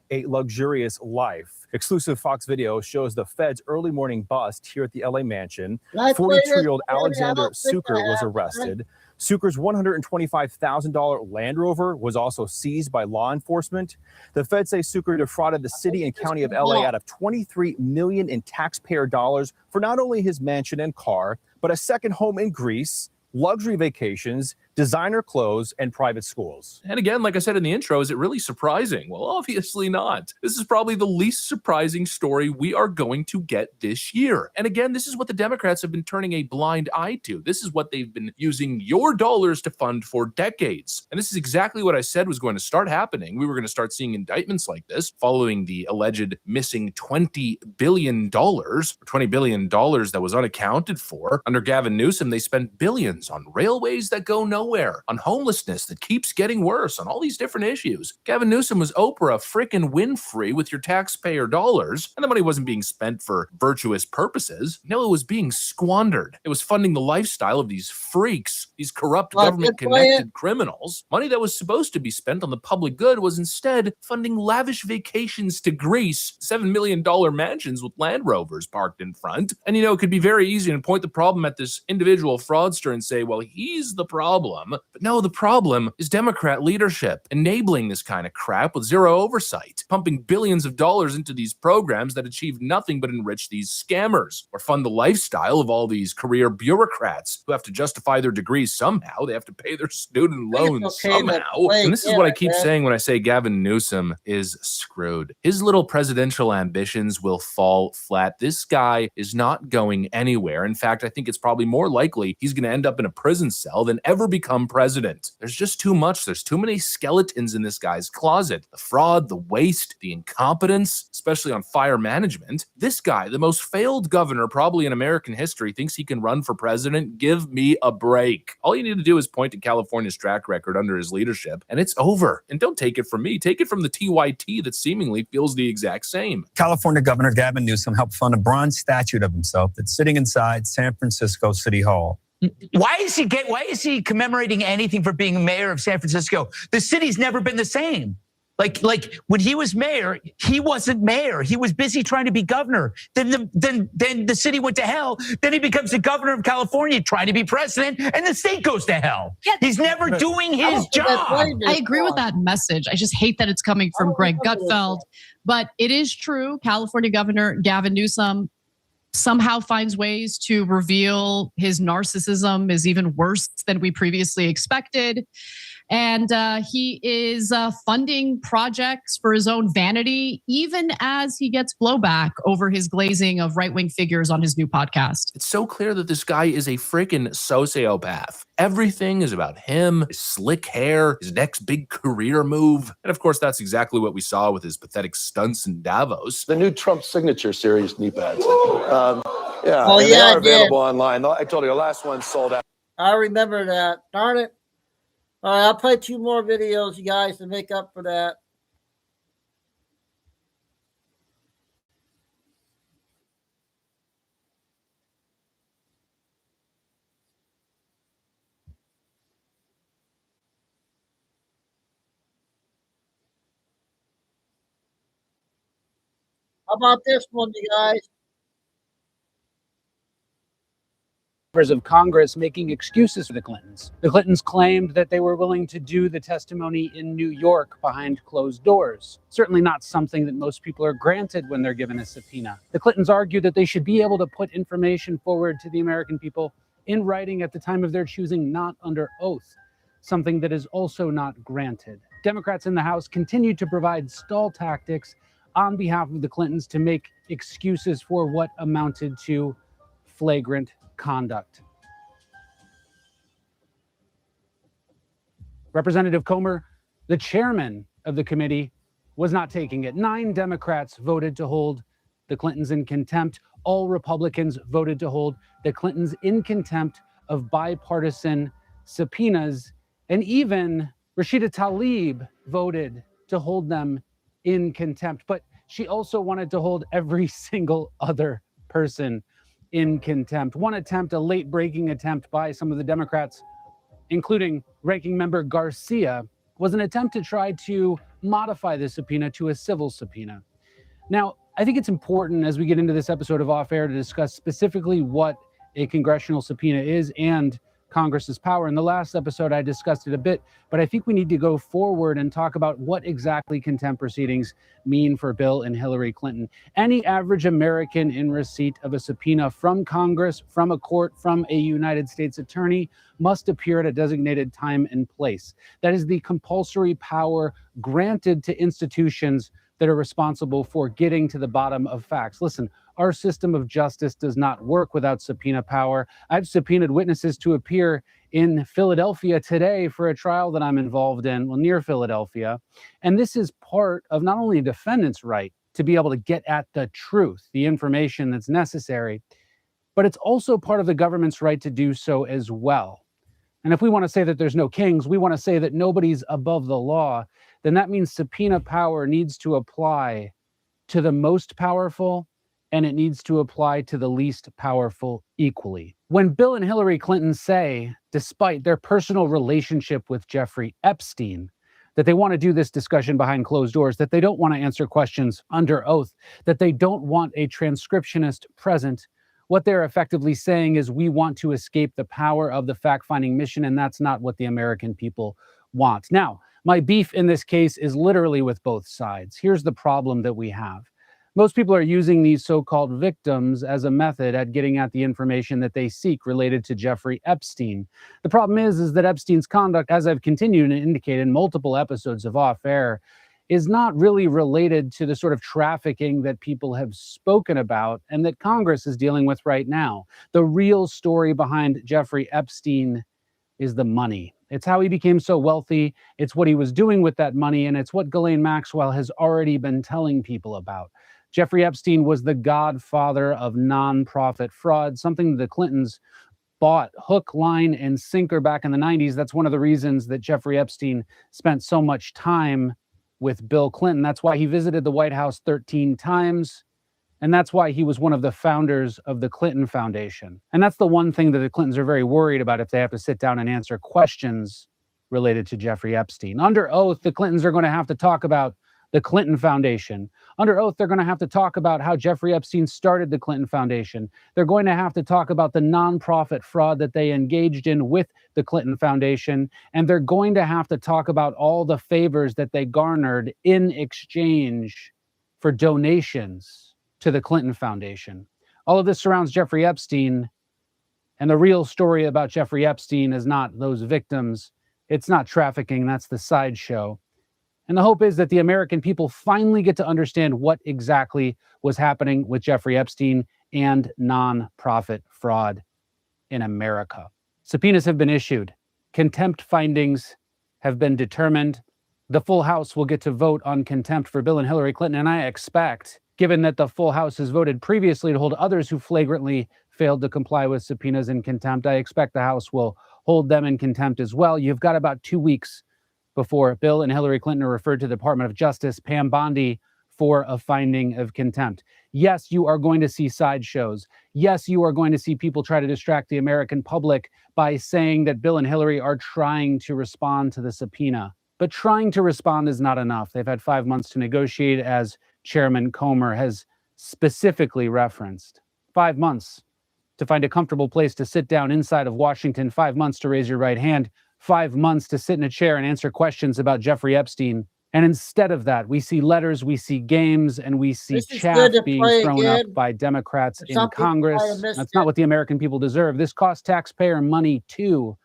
a luxurious life. Exclusive Fox video shows the Fed's early morning bust here at the LA mansion. 42-year-old Alexander Suker was arrested. Suker's $125,000 Land Rover was also seized by law enforcement. The Fed say Suker defrauded the city and county of LA out of $23 million in taxpayer dollars for not only his mansion and car, but a second home in Greece, luxury vacations, designer clothes, and private schools. And again, like I said in the intro, is it really surprising? Well, obviously not. This is probably the least surprising story we are going to get this year. And again, this is what the Democrats have been turning a blind eye to. This is what they've been using your dollars to fund for decades. And this is exactly what I said was going to start happening. We were going to start seeing indictments like this following the alleged missing $20 billion, or $20 billion that was unaccounted for. Under Gavin Newsom, they spent billions on railways that go nowhere, on homelessness that keeps getting worse, on all these different issues. Gavin Newsom was Oprah frickin' Winfrey with your taxpayer dollars, and the money wasn't being spent for virtuous purposes. No, it was being squandered. It was funding the lifestyle of these freaks, these corrupt government-connected criminals. Money that was supposed to be spent on the public good was instead funding lavish vacations to Greece, $7 million mansions with Land Rovers parked in front. And you know, it could be very easy to point the problem at this individual fraudster and say, well, he's the problem. problem. But no, the problem is Democrat leadership, enabling this kind of crap with zero oversight, pumping billions of dollars into these programs that achieve nothing but enrich these scammers or fund the lifestyle of all these career bureaucrats who have to justify their degrees somehow. They have to pay their student loans somehow. And this is what I keep saying when I say Gavin Newsom is screwed. His little presidential ambitions will fall flat. This guy is not going anywhere. In fact, I think it's probably more likely he's going to end up in a prison cell than ever become president. There's just too much. There's too many skeletons in this guy's closet. The fraud, the waste, the incompetence, especially on fire management. This guy, the most failed governor probably in American history, thinks he can run for president. Give me a break. All you need to do is point to California's track record under his leadership, and it's over. And don't take it from me. Take it from the TYT that seemingly feels the exact same. California Governor Gavin Newsom helped fund a bronze statue of himself that's sitting inside San Francisco City Hall. Why is he commemorating anything for being mayor of San Francisco? The city's never been the same. Like when he was mayor, he wasn't mayor. He was busy trying to be governor. Then the city went to hell. Then he becomes the governor of California, trying to be president, and the state goes to hell. Yeah, he's never doing his job. I agree with that message. I just hate that it's coming from Greg Gutfeld. But it is true. California Governor Gavin Newsom somehow finds ways to reveal his narcissism is even worse than we previously expected. And he is funding projects for his own vanity, even as he gets blowback over his glazing of right-wing figures on his new podcast. It's so clear that this guy is a freaking sociopath. Everything is about him, his slick hair, his next big career move. And of course, that's exactly what we saw with his pathetic stunts in Davos. The new Trump signature series knee pads. They I are available online. I told you the last one sold out. I remember that. Darn it. All right, I'll play 2 more videos, you guys, to make up for that. How about this one, you guys? Members of Congress making excuses for the Clintons. The Clintons claimed that they were willing to do the testimony in New York behind closed doors. Certainly not something that most people are granted when they're given a subpoena. The Clintons argued that they should be able to put information forward to the American people in writing at the time of their choosing, not under oath, something that is also not granted. Democrats in the House continued to provide stall tactics on behalf of the Clintons to make excuses for what amounted to flagrant conduct. Representative Comer, the chairman of the committee, was not taking it. 9 Democrats voted to hold the Clintons in contempt. All Republicans voted to hold the Clintons in contempt of bipartisan subpoenas. And even Rashida Tlaib voted to hold them in contempt. But she also wanted to hold every single other person in contempt. One attempt, a late-breaking attempt by some of the Democrats, including Ranking Member Garcia, was an attempt to try to modify the subpoena to a civil subpoena. Now, I think it's important as we get into this episode of Off Air to discuss specifically what a congressional subpoena is and Congress's power. In the last episode, I discussed it a bit, but I think we need to go forward and talk about what exactly contempt proceedings mean for Bill and Hillary Clinton. Any average American in receipt of a subpoena from Congress, from a court, from a United States attorney must appear at a designated time and place. That is the compulsory power granted to institutions that are responsible for getting to the bottom of facts. Listen, our system of justice does not work without subpoena power. I've subpoenaed witnesses to appear in Philadelphia today for a trial that I'm involved in, well, near Philadelphia. And this is part of not only a defendant's right to be able to get at the truth, the information that's necessary, but it's also part of the government's right to do so as well. And if we want to say that there's no kings, we want to say that nobody's above the law, then that means subpoena power needs to apply to the most powerful, and it needs to apply to the least powerful equally. When Bill and Hillary Clinton say, despite their personal relationship with Jeffrey Epstein, that they want to do this discussion behind closed doors, that they don't want to answer questions under oath, that they don't want a transcriptionist present, What they're effectively saying is we want to escape the power of the fact-finding mission, and that's not what the American people want. Now, my beef in this case is literally with both sides. Here's the problem that we have. Most people are using these so-called victims as a method at getting at the information that they seek related to Jeffrey Epstein. The problem is that Epstein's conduct, as I've continued to indicate in multiple episodes of Off Air, is not really related to the sort of trafficking that people have spoken about and that Congress is dealing with right now. The real story behind Jeffrey Epstein is the money. It's how he became so wealthy. It's what he was doing with that money. And it's what Ghislaine Maxwell has already been telling people about. Jeffrey Epstein was the godfather of nonprofit fraud, something the Clintons bought hook, line, and sinker back in the 90s. That's one of the reasons that Jeffrey Epstein spent so much time with Bill Clinton. That's why he visited the White House 13 times. And that's why he was one of the founders of the Clinton Foundation. And that's the one thing that the Clintons are very worried about if they have to sit down and answer questions related to Jeffrey Epstein. Under oath, the Clintons are going to have to talk about the Clinton Foundation. Under oath, they're going to have to talk about how Jeffrey Epstein started the Clinton Foundation. They're going to have to talk about the nonprofit fraud that they engaged in with the Clinton Foundation. And they're going to have to talk about all the favors that they garnered in exchange for donations to the Clinton Foundation. All of this surrounds Jeffrey Epstein. And the real story about Jeffrey Epstein is not those victims. It's not trafficking. That's the sideshow. And the hope is that the American people finally get to understand what exactly was happening with Jeffrey Epstein and nonprofit fraud in America. Subpoenas have been issued. Contempt findings have been determined. The full House will get to vote on contempt for Bill and Hillary Clinton. And I expect, given that the full House has voted previously to hold others who flagrantly failed to comply with subpoenas in contempt, I expect the House will hold them in contempt as well. You've got about 2 weeks before Bill and Hillary Clinton are referred to the Department of Justice, Pam Bondi, for a finding of contempt. Yes, you are going to see sideshows. Yes, you are going to see people try to distract the American public by saying that Bill and Hillary are trying to respond to the subpoena. But trying to respond is not enough. They've had 5 months to negotiate, as Chairman Comer has specifically referenced. 5 months to find a comfortable place to sit down inside of Washington, 5 months to raise your right hand, 5 months to sit in a chair and answer questions about Jeffrey Epstein. And instead of that, we see letters, we see games, and we see chaff being thrown up by Democrats in Congress. That's not what the American people deserve. This costs taxpayer money too,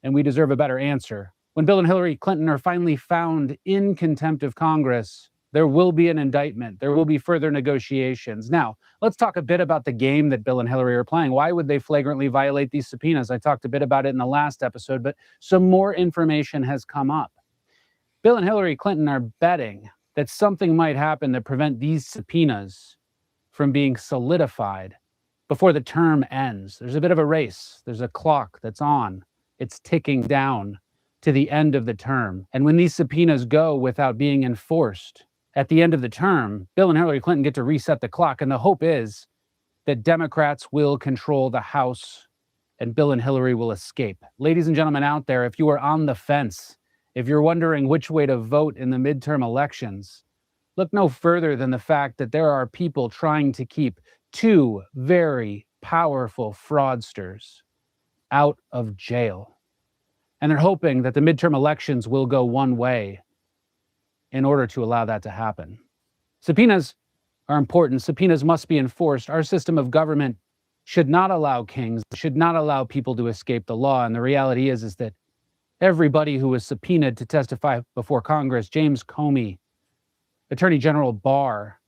and we deserve a better answer. When Bill and Hillary Clinton are finally found in contempt of Congress, there will be an indictment. There will be further negotiations. Now, let's talk a bit about the game that Bill and Hillary are playing. Why would they flagrantly violate these subpoenas? I talked a bit about it in the last episode, but some more information has come up. Bill and Hillary Clinton are betting that something might happen to prevent these subpoenas from being solidified before the term ends. There's a bit of a race. There's a clock that's on. It's ticking down to the end of the term. And when these subpoenas go without being enforced, at the end of the term, Bill and Hillary Clinton get to reset the clock. And the hope is that Democrats will control the House and Bill and Hillary will escape. Ladies and gentlemen out there, if you are on the fence, if you're wondering which way to vote in the midterm elections, look no further than the fact that there are people trying to keep two very powerful fraudsters out of jail. And they're hoping that the midterm elections will go one way in order to allow that to happen. Subpoenas are important. Subpoenas must be enforced. Our system of government should not allow kings, should not allow people to escape the law. And the reality is that everybody who was subpoenaed to testify before Congress, James Comey, Attorney General Barr.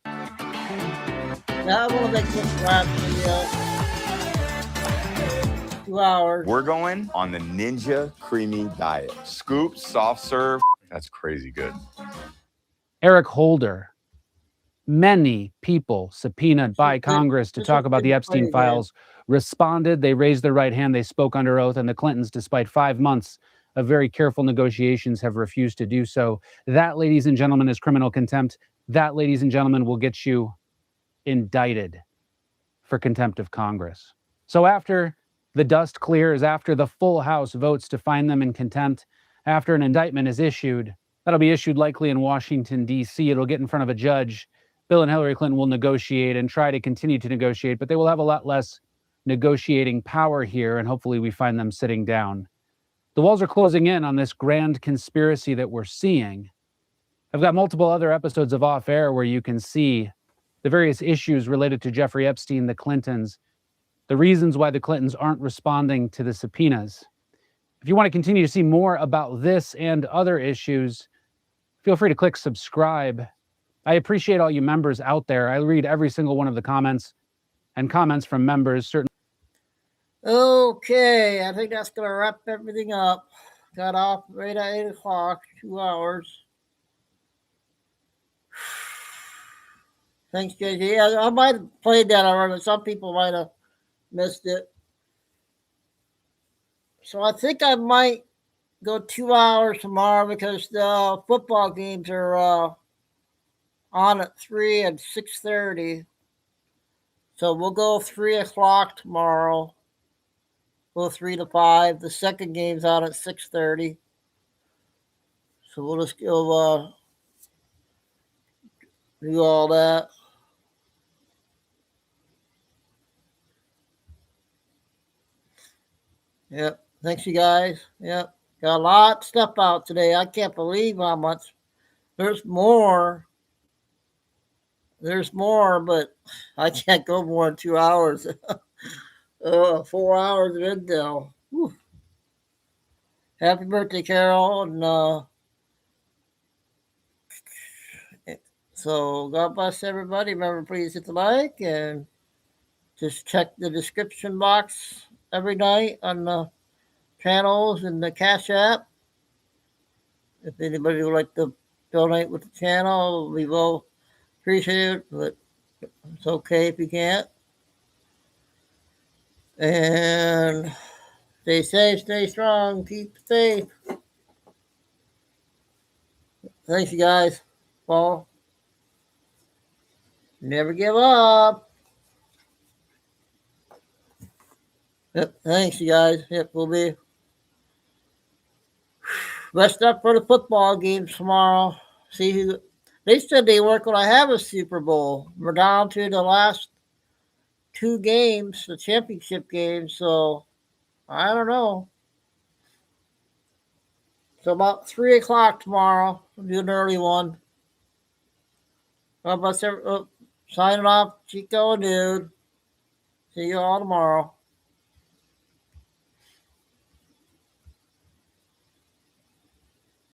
Now I want to make this last video 2 hours. We're going on the Ninja Creamy Diet. Scoop, soft serve. That's crazy good. Eric Holder. Many people subpoenaed by Congress to talk about the Epstein files responded. They raised their right hand. They spoke under oath. And the Clintons, despite 5 months of very careful negotiations, have refused to do so. That, ladies and gentlemen, is criminal contempt. That, ladies and gentlemen, will get you indicted for contempt of Congress. So after the dust clears, after the full House votes to find them in contempt, after an indictment is issued, that'll be issued likely in Washington, D.C. It'll get in front of a judge. Bill and Hillary Clinton will negotiate and try to continue to negotiate, but they will have a lot less negotiating power here, and hopefully we find them sitting down. The walls are closing in on this grand conspiracy that we're seeing. I've got multiple other episodes of Off Air where you can see the various issues related to Jeffrey Epstein, the Clintons, the reasons why the Clintons aren't responding to the subpoenas. If you want to continue to see more about this and other issues, feel free to click subscribe. I appreciate all you members out there. I read every single one of the comments and comments from members. Okay, I think that's going to wrap everything up. Got off right at 8 o'clock, 2 hours. Thanks, JJ. Yeah, I might have played that already, but some people might have missed it. So I think I might go 2 hours tomorrow because the football games are on at 3 and 6:30. So we'll go 3 o'clock tomorrow. Go 3 to 5. The second game's on at 6:30. So we'll just go do all that. Yep. Thanks, you guys. Yep. Got a lot of stuff out today. I can't believe how much. There's more. There's more, but I can't go more than 2 hours. 4 hours of intel. Whew. Happy birthday, Carol. And so God bless everybody. Remember, please hit the like and just check the description box every night on the channels and the Cash App. If anybody would like to donate with the channel, we will appreciate it, but it's okay if you can't. And stay safe, stay strong, keep the faith. Thanks, you guys. Paul. Never give up. Yep, thanks, you guys. Yep, we'll be rest up for the football games tomorrow. See who they said they weren't going to have a Super Bowl. We're down to the last 2 games, the championship games. So I don't know. So about 3 o'clock tomorrow, we'll do an early one. How about signing off, Chico and Dude. See you all tomorrow.